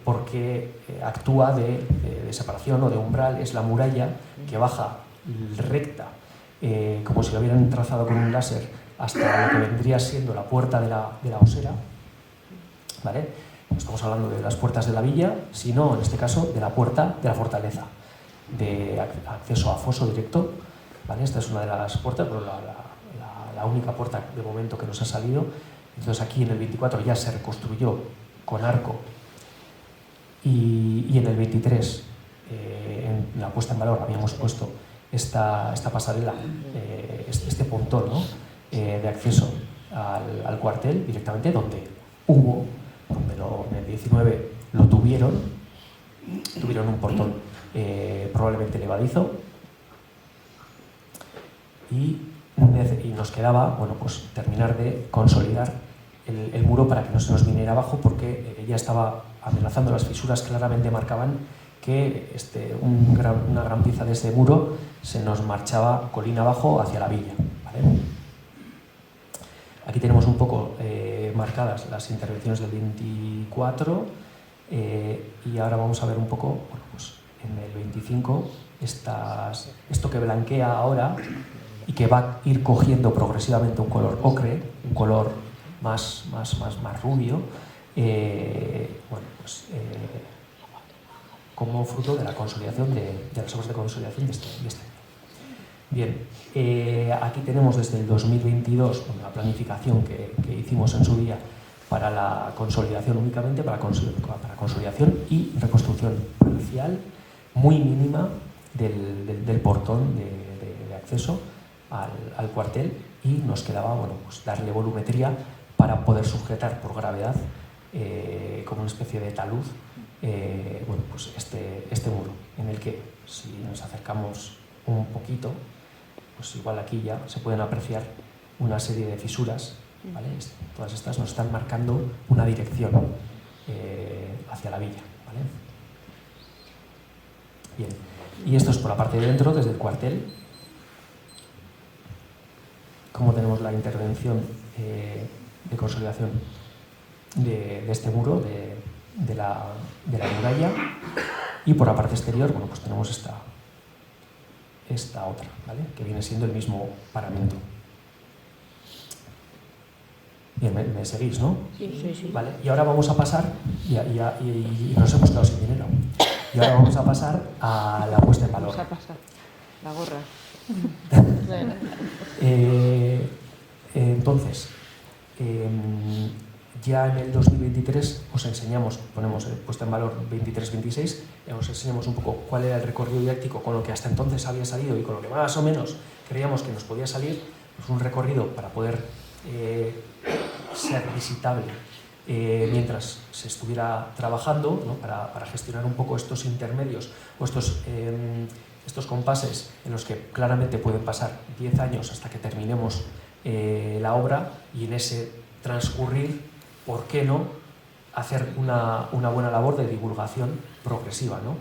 porque actúa de separación o de umbral. Es la muralla que baja recta, como si lo hubieran trazado con un láser, hasta lo que vendría siendo la puerta de la osera, ¿vale? No estamos hablando de las puertas de la villa, sino en este caso de la puerta de la fortaleza, de acceso a foso directo, ¿vale? Esta es una de las puertas, pero la única puerta de momento que nos ha salido. Entonces aquí en el 24 ya se reconstruyó con arco, y en el 23 en la puesta en valor habíamos puesto esta pasarela, este pontón, ¿no?, de acceso al cuartel directamente, donde en el 19 lo tuvieron un portón probablemente levadizo, y nos quedaba, bueno, pues terminar de consolidar el muro para que no se nos viniera abajo, porque ya estaba amenazando. Las fisuras claramente marcaban que una gran pieza de ese muro se nos marchaba colina abajo hacia la villa, ¿vale? Aquí tenemos un poco marcadas las intervenciones del 24, y ahora vamos a ver un poco, bueno, pues en el 25, esto que blanquea ahora y que va a ir cogiendo progresivamente un color ocre, un color más rubio, bueno, pues como fruto de la consolidación de las obras de consolidación de este. Bien, aquí tenemos desde el 2022 la planificación que hicimos en su día para la consolidación, únicamente para consolidación y reconstrucción parcial muy mínima del portón de acceso al cuartel, y nos quedaba, bueno, pues darle volumetría para poder sujetar por gravedad como una especie de talud bueno, pues este muro, en el que, si nos acercamos un poquito, pues igual aquí ya se pueden apreciar una serie de fisuras, ¿vale? Todas estas nos están marcando una dirección hacia la villa, ¿vale? Bien, y esto es por la parte de dentro, desde el cuartel. Como tenemos la intervención de consolidación de este muro, de la muralla, y por la parte exterior, bueno, pues tenemos esta otra, ¿vale? Que viene siendo el mismo paramento. Bien, me seguís, ¿no? Sí. Vale, y ahora vamos a pasar, y nos hemos quedado sin dinero, y ahora vamos a pasar a la puesta en valor. Vamos a pasar la gorra. Entonces, ya en el 2023 os enseñamos, ponemos puesta en valor 23-26, os enseñamos un poco cuál era el recorrido didáctico con lo que hasta entonces había salido y con lo que más o menos creíamos que nos podía salir. Pues un recorrido para poder ser visitable mientras se estuviera trabajando, ¿no? Para gestionar un poco estos intermedios o estos compases en los que claramente pueden pasar 10 años hasta que terminemos la obra, y en ese transcurrir, ¿por qué no hacer una buena labor de divulgación progresiva, ¿no?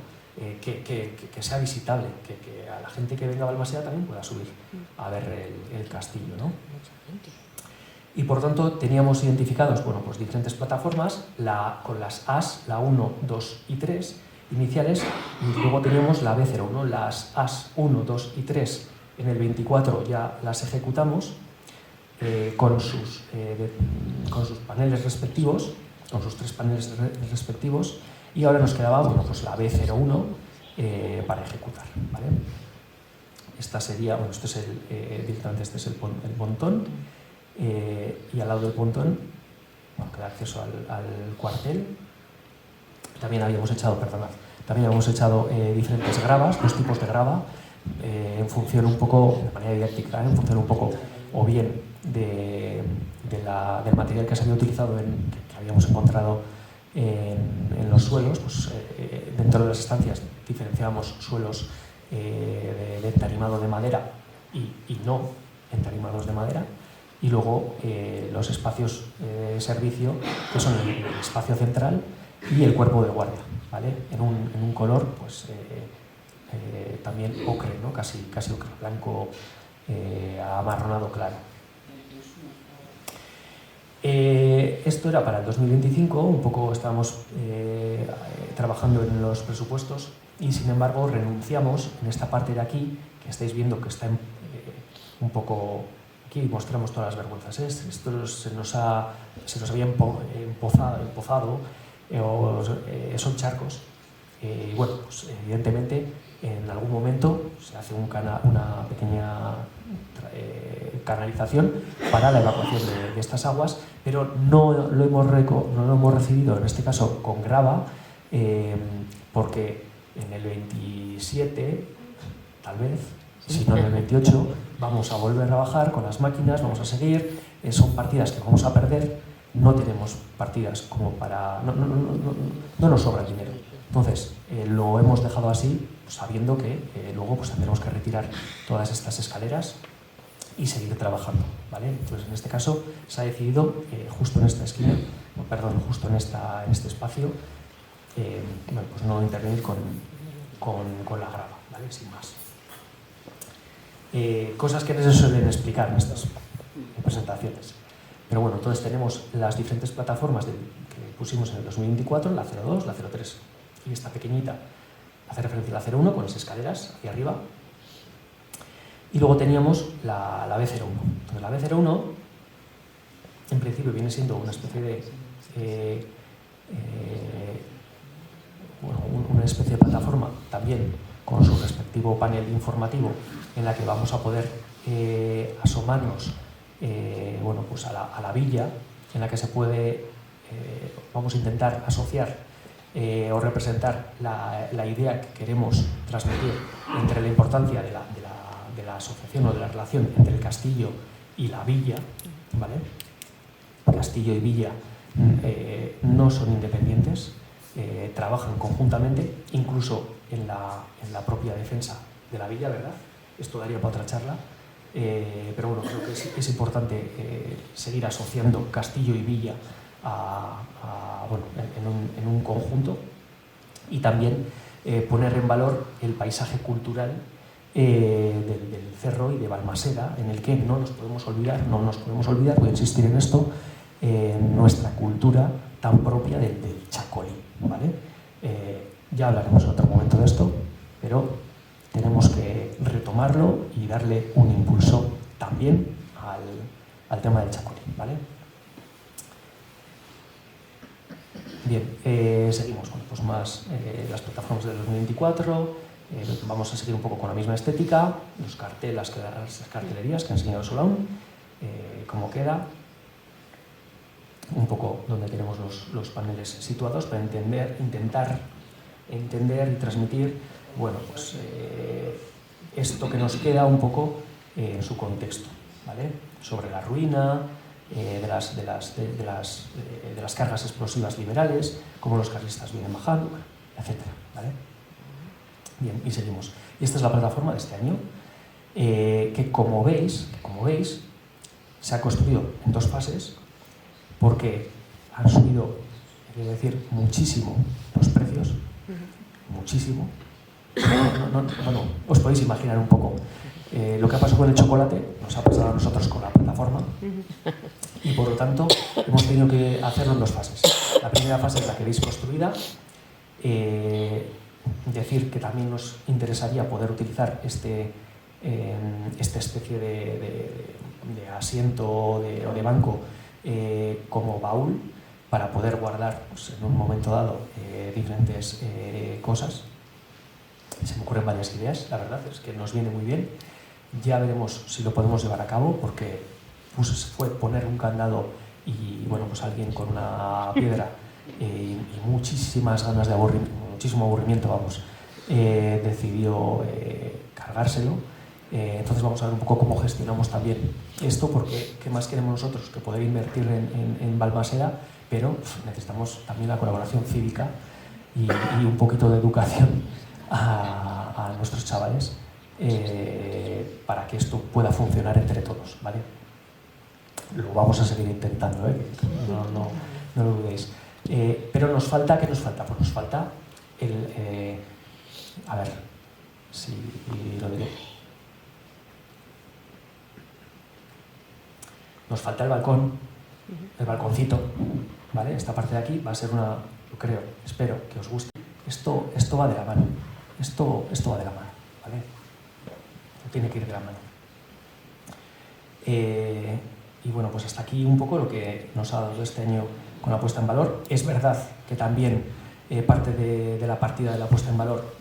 Que sea visitable, que a la gente que venga a Balmaseda también pueda subir a ver el castillo, ¿no? Y por tanto teníamos identificados, bueno, pues diferentes plataformas con las AS, la 1, 2 y 3 iniciales, y luego teníamos la B01, las AS 1, 2 y 3 en el 24 ya las ejecutamos con sus paneles respectivos, con sus 3 paneles respectivos, y ahora nos quedaba, bueno, pues la B01 para ejecutar, ¿vale? Esta sería, bueno, este es directamente este es el pontón, y al lado del pontón, bueno, que da acceso al cuartel. También habíamos echado diferentes gravas, 2 tipos de grava, en función un poco, de manera didáctica, en función un poco o bien del material que se había utilizado, que habíamos encontrado en los suelos. Pues dentro de las estancias diferenciábamos suelos de entarimado de madera y no entarimados de madera, y luego los espacios de servicio, que son el espacio central y el cuerpo de guardia, ¿vale? En un color, pues también ocre, ¿no? Casi ocre, blanco amarronado claro. Esto era para el 2025, un poco estábamos trabajando en los presupuestos, y sin embargo renunciamos en esta parte de aquí, que estáis viendo que está un poco... Aquí mostramos todas las vergüenzas, ¿eh? Esto se nos había empozado, son charcos, y bueno, pues evidentemente en algún momento se hace una pequeña canalización para la evacuación de estas aguas, pero no lo hemos recibido en este caso con grava, porque en el 27, tal vez, si no en el 28, vamos a volver a bajar con las máquinas, vamos a seguir, son partidas que vamos a perder, no tenemos partidas como para... No nos sobra el dinero. Entonces, lo hemos dejado así, sabiendo que luego pues tendremos que retirar todas estas escaleras y seguir trabajando, ¿vale? Entonces, en este caso, se ha decidido justo en esta esquina, justo en este espacio, bueno, pues no intervenir con la grava, ¿vale? Sin más. Cosas que no se suelen explicar en estas presentaciones. Pero bueno, entonces tenemos las diferentes plataformas que pusimos en el 2024, la 02, la 03 y esta pequeñita hace referencia a la 01 con las escaleras hacia arriba. Y luego teníamos la B01. Entonces la B01 en principio viene siendo una especie de una especie de plataforma también con su respectivo panel informativo, en la que vamos a poder asomarnos bueno, pues a la villa, en la que se puede vamos a intentar asociar o representar la idea que queremos transmitir entre la importancia de la asociación o de la relación entre el castillo y la villa, ¿vale? Castillo y villa no son independientes, trabajan conjuntamente, incluso en la propia defensa de la villa, ¿verdad? Esto daría para otra charla, pero bueno, creo que es importante seguir asociando castillo y villa en un conjunto, y también poner en valor el paisaje cultural del Cerro y de Balmaseda, en el que no nos podemos olvidar, voy a insistir en esto, nuestra cultura tan propia del chacolí, ¿vale? Ya hablaremos en otro momento de esto, pero tenemos que retomarlo y darle un impulso también al tema del chacolí, ¿vale? Bien, seguimos con pues más las plataformas del 2024. Vamos a seguir un poco con la misma estética, los carteles, las cartelerías que ha enseñado Solán, cómo queda, un poco donde tenemos los paneles situados para intentar entender y transmitir, bueno, pues esto que nos queda un poco en su contexto, ¿vale? Sobre la ruina, de las cargas explosivas liberales, cómo los carlistas vienen bajando, etcétera, ¿vale? Bien, y seguimos. Y esta es la plataforma de este año, que como veis, se ha construido en 2 fases, porque han subido, quiero decir, muchísimo los precios, muchísimo. Bueno, os podéis imaginar un poco lo que ha pasado con el chocolate, nos ha pasado a nosotros con la plataforma, y por lo tanto hemos tenido que hacerlo en 2 fases. La primera fase es la que veis construida. Decir que también nos interesaría poder utilizar esta especie de asiento o de banco como baúl para poder guardar, pues, en un momento dado diferentes cosas. Se me ocurren varias ideas, la verdad es que nos viene muy bien. Ya veremos si lo podemos llevar a cabo, porque pues, fue poner un candado y bueno, pues alguien con una piedra y muchísimas ganas de muchísimo aburrimiento, vamos, decidió cargárselo. Entonces vamos a ver un poco cómo gestionamos también esto, porque ¿qué más queremos nosotros que poder invertir en Balmaseda? Pero necesitamos también la colaboración cívica y un poquito de educación a nuestros chavales para que esto pueda funcionar entre todos, ¿vale? Lo vamos a seguir intentando, no lo dudéis. Pero nos falta, ¿qué nos falta? Pues nos falta a ver si lo diré. Nos falta el balcón, el balconcito, ¿vale? Esta parte de aquí va a ser yo creo, espero que os guste. Esto va de la mano, esto va de la mano, ¿vale? Tiene que ir de la mano. Y bueno, pues hasta aquí un poco lo que nos ha dado este año con la puesta en valor. Es verdad que también parte de la partida de la puesta en valor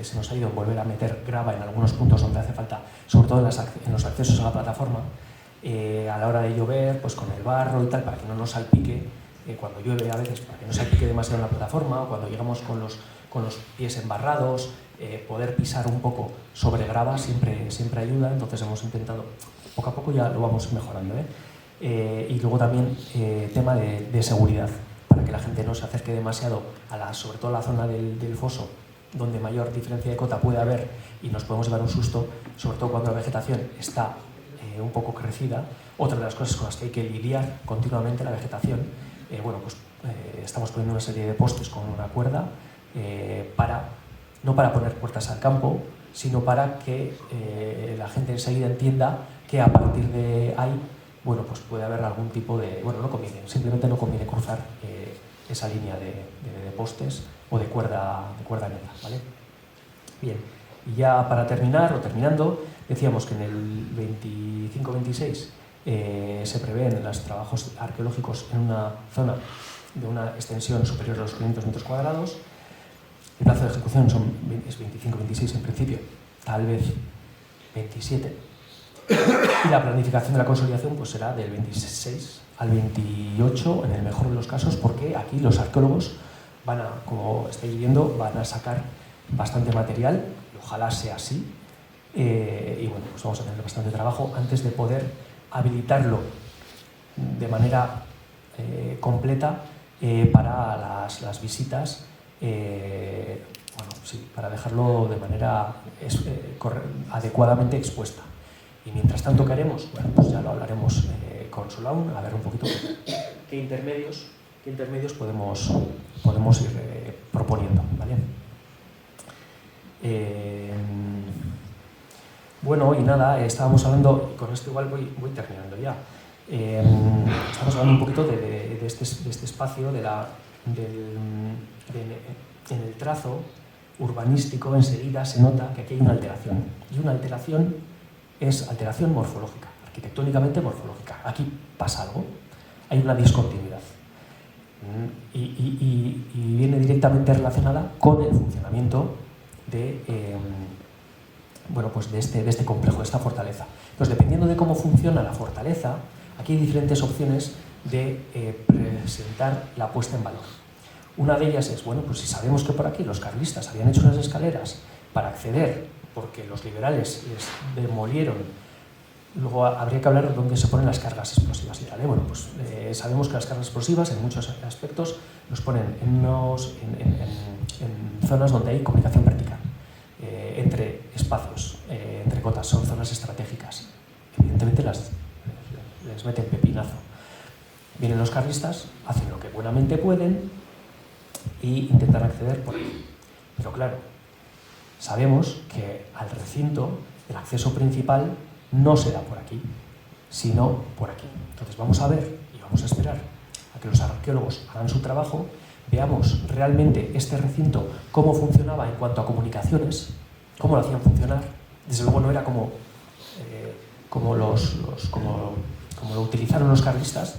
se nos ha ido volver a meter grava en algunos puntos donde hace falta, sobre todo en los accesos a la plataforma, a la hora de llover, pues con el barro y tal, para que no nos salpique, cuando llueve a veces, para que no salpique demasiado en la plataforma, o cuando llegamos con los pies embarrados, poder pisar un poco sobre grava siempre ayuda. Entonces hemos intentado, poco a poco ya lo vamos mejorando, y luego también tema de seguridad, para que la gente no se acerque demasiado sobre todo a la zona del foso, donde mayor diferencia de cota puede haber y nos podemos llevar un susto, sobre todo cuando la vegetación está un poco crecida. Otra de las cosas con las que hay que lidiar continuamente la vegetación, estamos poniendo una serie de postes con una cuerda no para poner puertas al campo, sino para que la gente enseguida entienda que a partir de ahí, bueno, pues puede haber algún tipo de... simplemente no conviene cruzar esa línea de postes o de cuerda negra, ¿vale? Bien, y ya para terminar, o terminando, decíamos que en el 25-26 se prevén los trabajos arqueológicos en una zona de una extensión superior a los 500 metros cuadrados. El plazo de ejecución es 25-26 en principio, tal vez 27, Y la planificación de la consolidación pues será del 26 al 28 en el mejor de los casos, porque aquí los arqueólogos van a, como estáis viendo, van a sacar bastante material, ojalá sea así, y bueno, pues vamos a tener bastante trabajo antes de poder habilitarlo de manera completa para las visitas, bueno, sí, para dejarlo de manera adecuadamente expuesta. Y mientras tanto, ¿qué haremos? Bueno, pues ya lo hablaremos con Solaun, a ver un poquito qué intermedios podemos ir proponiendo, ¿vale? Bueno, y nada, estábamos hablando, y con esto igual voy terminando ya, estamos hablando un poquito de este espacio, en el trazo urbanístico enseguida se nota que aquí hay una alteración, y una alteración es alteración morfológica, arquitectónicamente morfológica. Aquí pasa algo, hay una discontinuidad y viene directamente relacionada con el funcionamiento de, bueno, pues de este complejo, de esta fortaleza. Entonces, dependiendo de cómo funciona la fortaleza, aquí hay diferentes opciones de presentar la puesta en valor. Una de ellas es, bueno, pues si sabemos que por aquí los carlistas habían hecho unas escaleras para acceder, porque los liberales les demolieron, luego habría que hablar de dónde se ponen las cargas explosivas y tal, ¿eh? Bueno, pues sabemos que las cargas explosivas en muchos aspectos los ponen en zonas donde hay comunicación vertical, entre espacios, entre cotas, son zonas estratégicas. Evidentemente les meten pepinazo. Vienen los carlistas, hacen lo que buenamente pueden y intentan acceder por ahí. Pero claro, sabemos que al recinto el acceso principal no será por aquí, sino por aquí. Entonces vamos a ver y vamos a esperar a que los arqueólogos hagan su trabajo, veamos realmente este recinto, cómo funcionaba en cuanto a comunicaciones, cómo lo hacían funcionar. Desde luego no era como lo utilizaron los carlistas.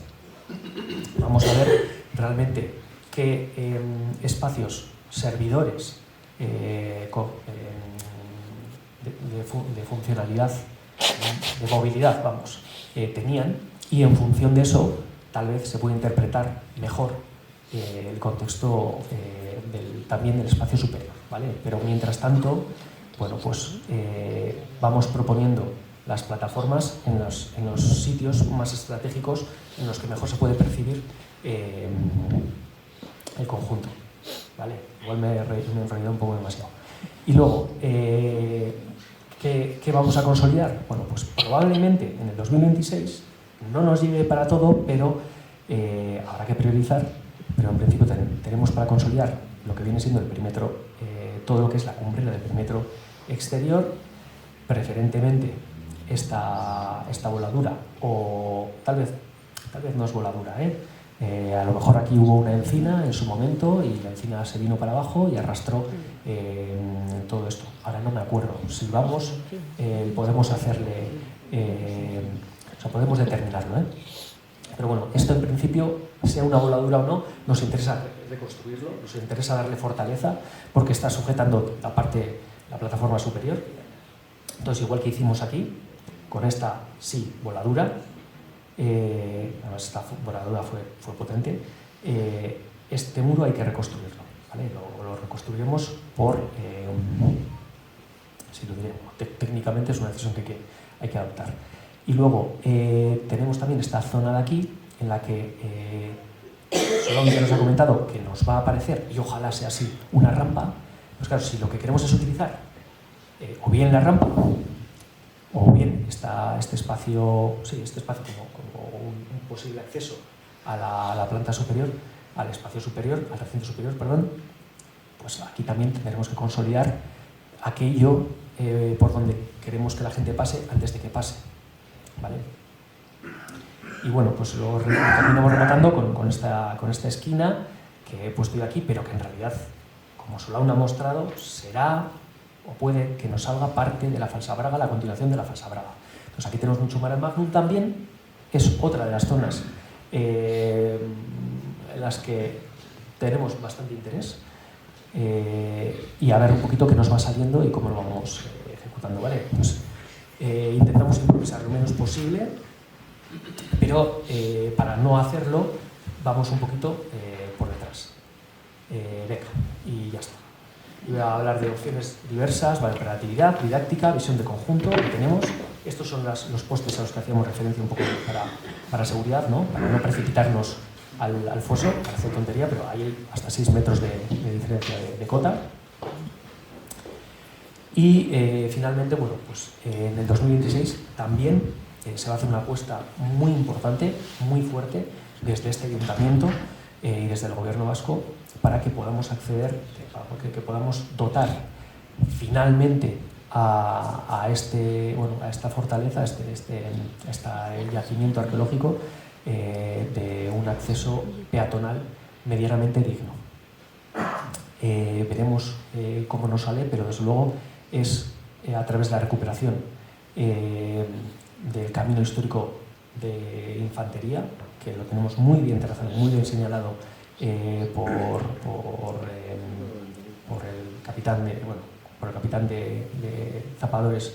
Vamos a ver realmente qué espacios servidores de funcionalidad, de movilidad, vamos, tenían, y en función de eso tal vez se puede interpretar mejor el contexto también del espacio superior, ¿vale? Pero mientras tanto, bueno, pues vamos proponiendo las plataformas en los sitios más estratégicos en los que mejor se puede percibir el conjunto, ¿vale? Igual me he enrollado un poco demasiado. Y luego, ¿qué vamos a consolidar? Bueno, pues probablemente en el 2026 no nos llegue para todo, pero habrá que priorizar, pero en principio tenemos para consolidar lo que viene siendo el perímetro, todo lo que es la cumbrera del perímetro exterior, preferentemente esta voladura, o tal vez no es voladura, a lo mejor aquí hubo una encina en su momento y la encina se vino para abajo y arrastró todo esto. Ahora no me acuerdo. Si vamos, podemos hacerle, o sea, podemos determinarlo, Pero bueno, esto en principio, sea una voladura o no, nos interesa reconstruirlo, nos interesa darle fortaleza, porque está sujetando aparte la plataforma superior. Entonces, igual que hicimos aquí, con esta sí voladura, además esta voladura fue potente, este muro hay que reconstruirlo, ¿vale? Lo reconstruiremos si lo diré, técnicamente es una decisión que hay que adoptar. Y luego tenemos también esta zona de aquí en la que Solaun ya nos ha comentado que nos va a aparecer, y ojalá sea así, una rampa. Pues claro, si lo que queremos es utilizar o bien la rampa o bien este espacio como un posible acceso a la planta superior, al espacio superior, al recinto superior, perdón, pues aquí también tendremos que consolidar aquello por donde queremos que la gente pase antes de que pase, ¿vale? Y bueno, pues lo terminamos rematando con esta esquina que he puesto yo aquí, pero que en realidad, como Solaun ha mostrado, será o puede que nos salga parte de la falsa braga, la continuación de la falsa braga. Entonces aquí tenemos mucho Mare Magnum también, que es otra de las zonas en las que tenemos bastante interés, y a ver un poquito qué nos va saliendo y cómo lo vamos ejecutando, ¿vale? Pues Intentamos improvisar lo menos posible, pero para no hacerlo vamos un poquito por detrás. Venga, y ya está. Y voy a hablar de opciones diversas, ¿vale? Operatividad, didáctica, visión de conjunto que tenemos. Estos son los postes a los que hacíamos referencia un poco para seguridad, ¿no? Para no precipitarnos al foso, parece tontería, pero hay hasta 6 metros de diferencia de cota. Y finalmente, bueno, pues en el 2026 también se va a hacer una apuesta muy importante, muy fuerte, desde este ayuntamiento y desde el gobierno vasco, para que podamos acceder, para que podamos dotar finalmente a esta fortaleza, a este yacimiento arqueológico, de un acceso peatonal medianamente digno. Veremos cómo nos sale, pero desde luego es a través de la recuperación del camino histórico de infantería, que lo tenemos muy bien trazado, muy bien señalado por el capitán de zapadores,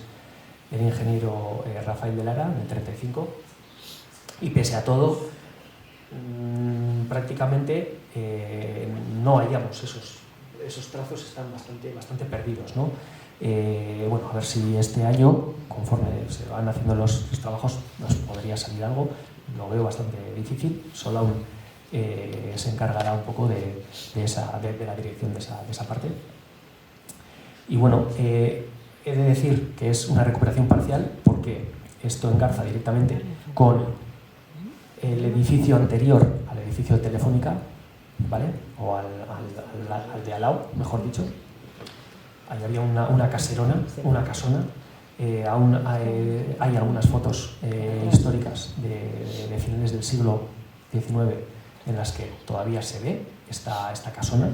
el ingeniero Rafael de Lara, en el 35, y pese a todo, prácticamente no hallamos esos trazos, están bastante perdidos, ¿no? Bueno, a ver si este año, conforme se van haciendo los trabajos, nos podría salir algo. Lo veo bastante difícil. Solo aún se encargará un poco de la dirección de esa parte. Y bueno, he de decir que es una recuperación parcial, porque esto engarza directamente con el edificio anterior al edificio de Telefónica, ¿vale? O al de al lado, mejor dicho. Ahí había una caserona, una casona. Hay algunas fotos históricas de finales del siglo XIX en las que todavía se ve esta casona.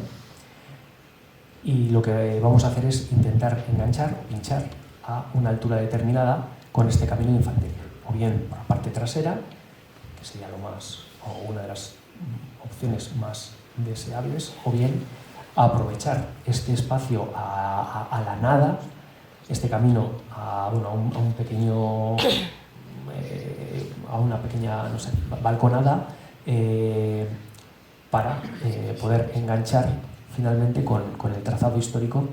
Y lo que vamos a hacer es intentar enganchar o pinchar a una altura determinada con este camino de infantería. O bien por la parte trasera, que sería una de las opciones más deseables, o bien aprovechar este espacio a la nada, este camino a una pequeña, no sé, balconada, para poder enganchar finalmente con el trazado histórico,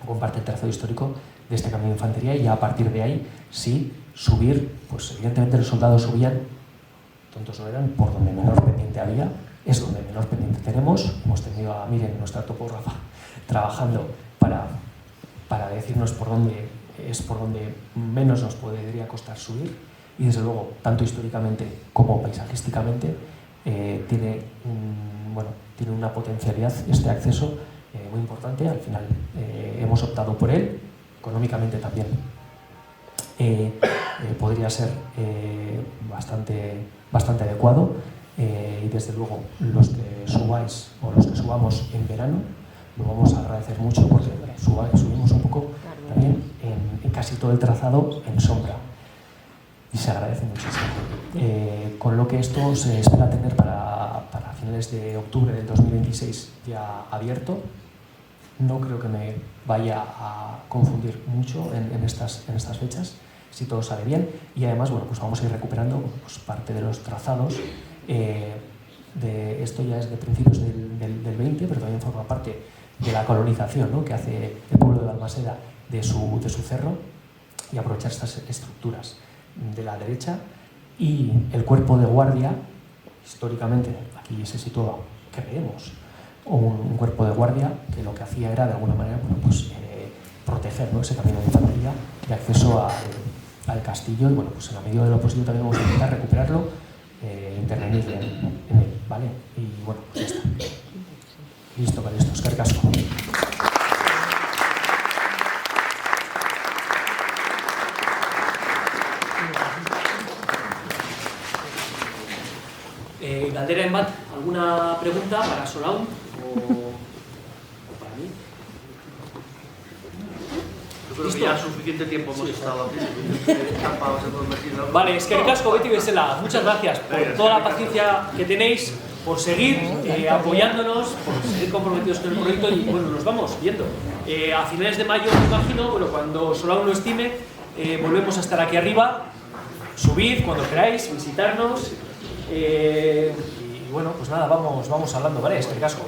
con parte del trazado histórico de este camino de infantería, y ya a partir de ahí sí subir. Pues evidentemente los soldados subían, tontos no eran, por donde menor pendiente había. Es donde menor pendiente tenemos. Hemos tenido a Miren, nuestra topógrafa, trabajando para decirnos por dónde menos nos podría costar subir, y desde luego, tanto históricamente como paisajísticamente, tiene una potencialidad este acceso muy importante. Al final hemos optado por él, económicamente también podría ser bastante adecuado. Y desde luego los que subáis o los que subamos en verano lo vamos a agradecer mucho, porque subimos un poco también en casi todo el trazado en sombra, y se agradece muchísimo. Con lo que esto se espera tener para finales de octubre del 2026 ya abierto. No creo que me vaya a confundir mucho en estas fechas, si todo sale bien. Y además, bueno, pues vamos a ir recuperando pues parte de los trazados. Esto ya es de principios del 20, pero también forma parte de la colonización, ¿no?, que hace el pueblo de Balmaseda de su cerro, y aprovechar estas estructuras de la derecha. Y el cuerpo de guardia, históricamente aquí se situaba, creemos, un cuerpo de guardia que lo que hacía era de alguna manera, bueno, pues, proteger, ¿no?, ese camino de infantería de acceso al castillo. Y bueno, pues en la medida de lo posible también vamos a intentar recuperarlo, intervenir en él, ¿vale? Y bueno, pues ya está. Listo para esto, eskerrik asko. Galderen bat, ¿alguna pregunta para Solaun o para mí? Yo creo que ya suficiente tiempo hemos estado aquí, tapados hemos metido. Vale, eskerrik asko beti bezala. Muchas gracias por toda la paciencia que tenéis, por seguir apoyándonos, por seguir comprometidos con el proyecto, y bueno, nos vamos viendo. A finales de mayo, me imagino, bueno, cuando Solaun lo estime, volvemos a estar aquí arriba, subid cuando queráis, visitarnos, y bueno, pues nada, vamos hablando, ¿vale? Es que caso.